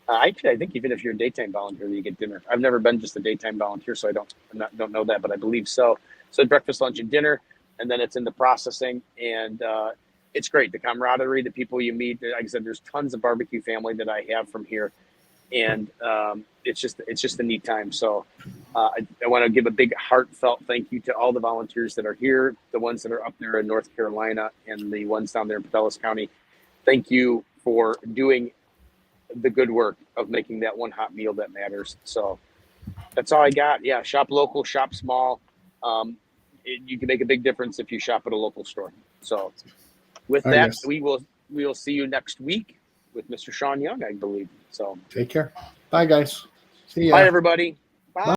I think even if you're a daytime volunteer, you get dinner. I've never been just a daytime volunteer, so I don't know that, but I believe so. So breakfast, lunch, and dinner, and then it's in the processing, and it's great. The camaraderie, the people you meet. Like I said, there's tons of barbecue family that I have from here, and it's just a neat time. So I want to give a big heartfelt thank you to all the volunteers that are here, the ones that are up there in North Carolina, and the ones down there in Pinellas County. Thank you for doing the good work of making that one hot meal that matters. So that's all I got. Yeah, shop local, shop small. You can make a big difference if you shop at a local store. So with that, we will see you next week with Mr. Sean Young, I believe. So take care. Bye, guys. See ya. Bye, everybody.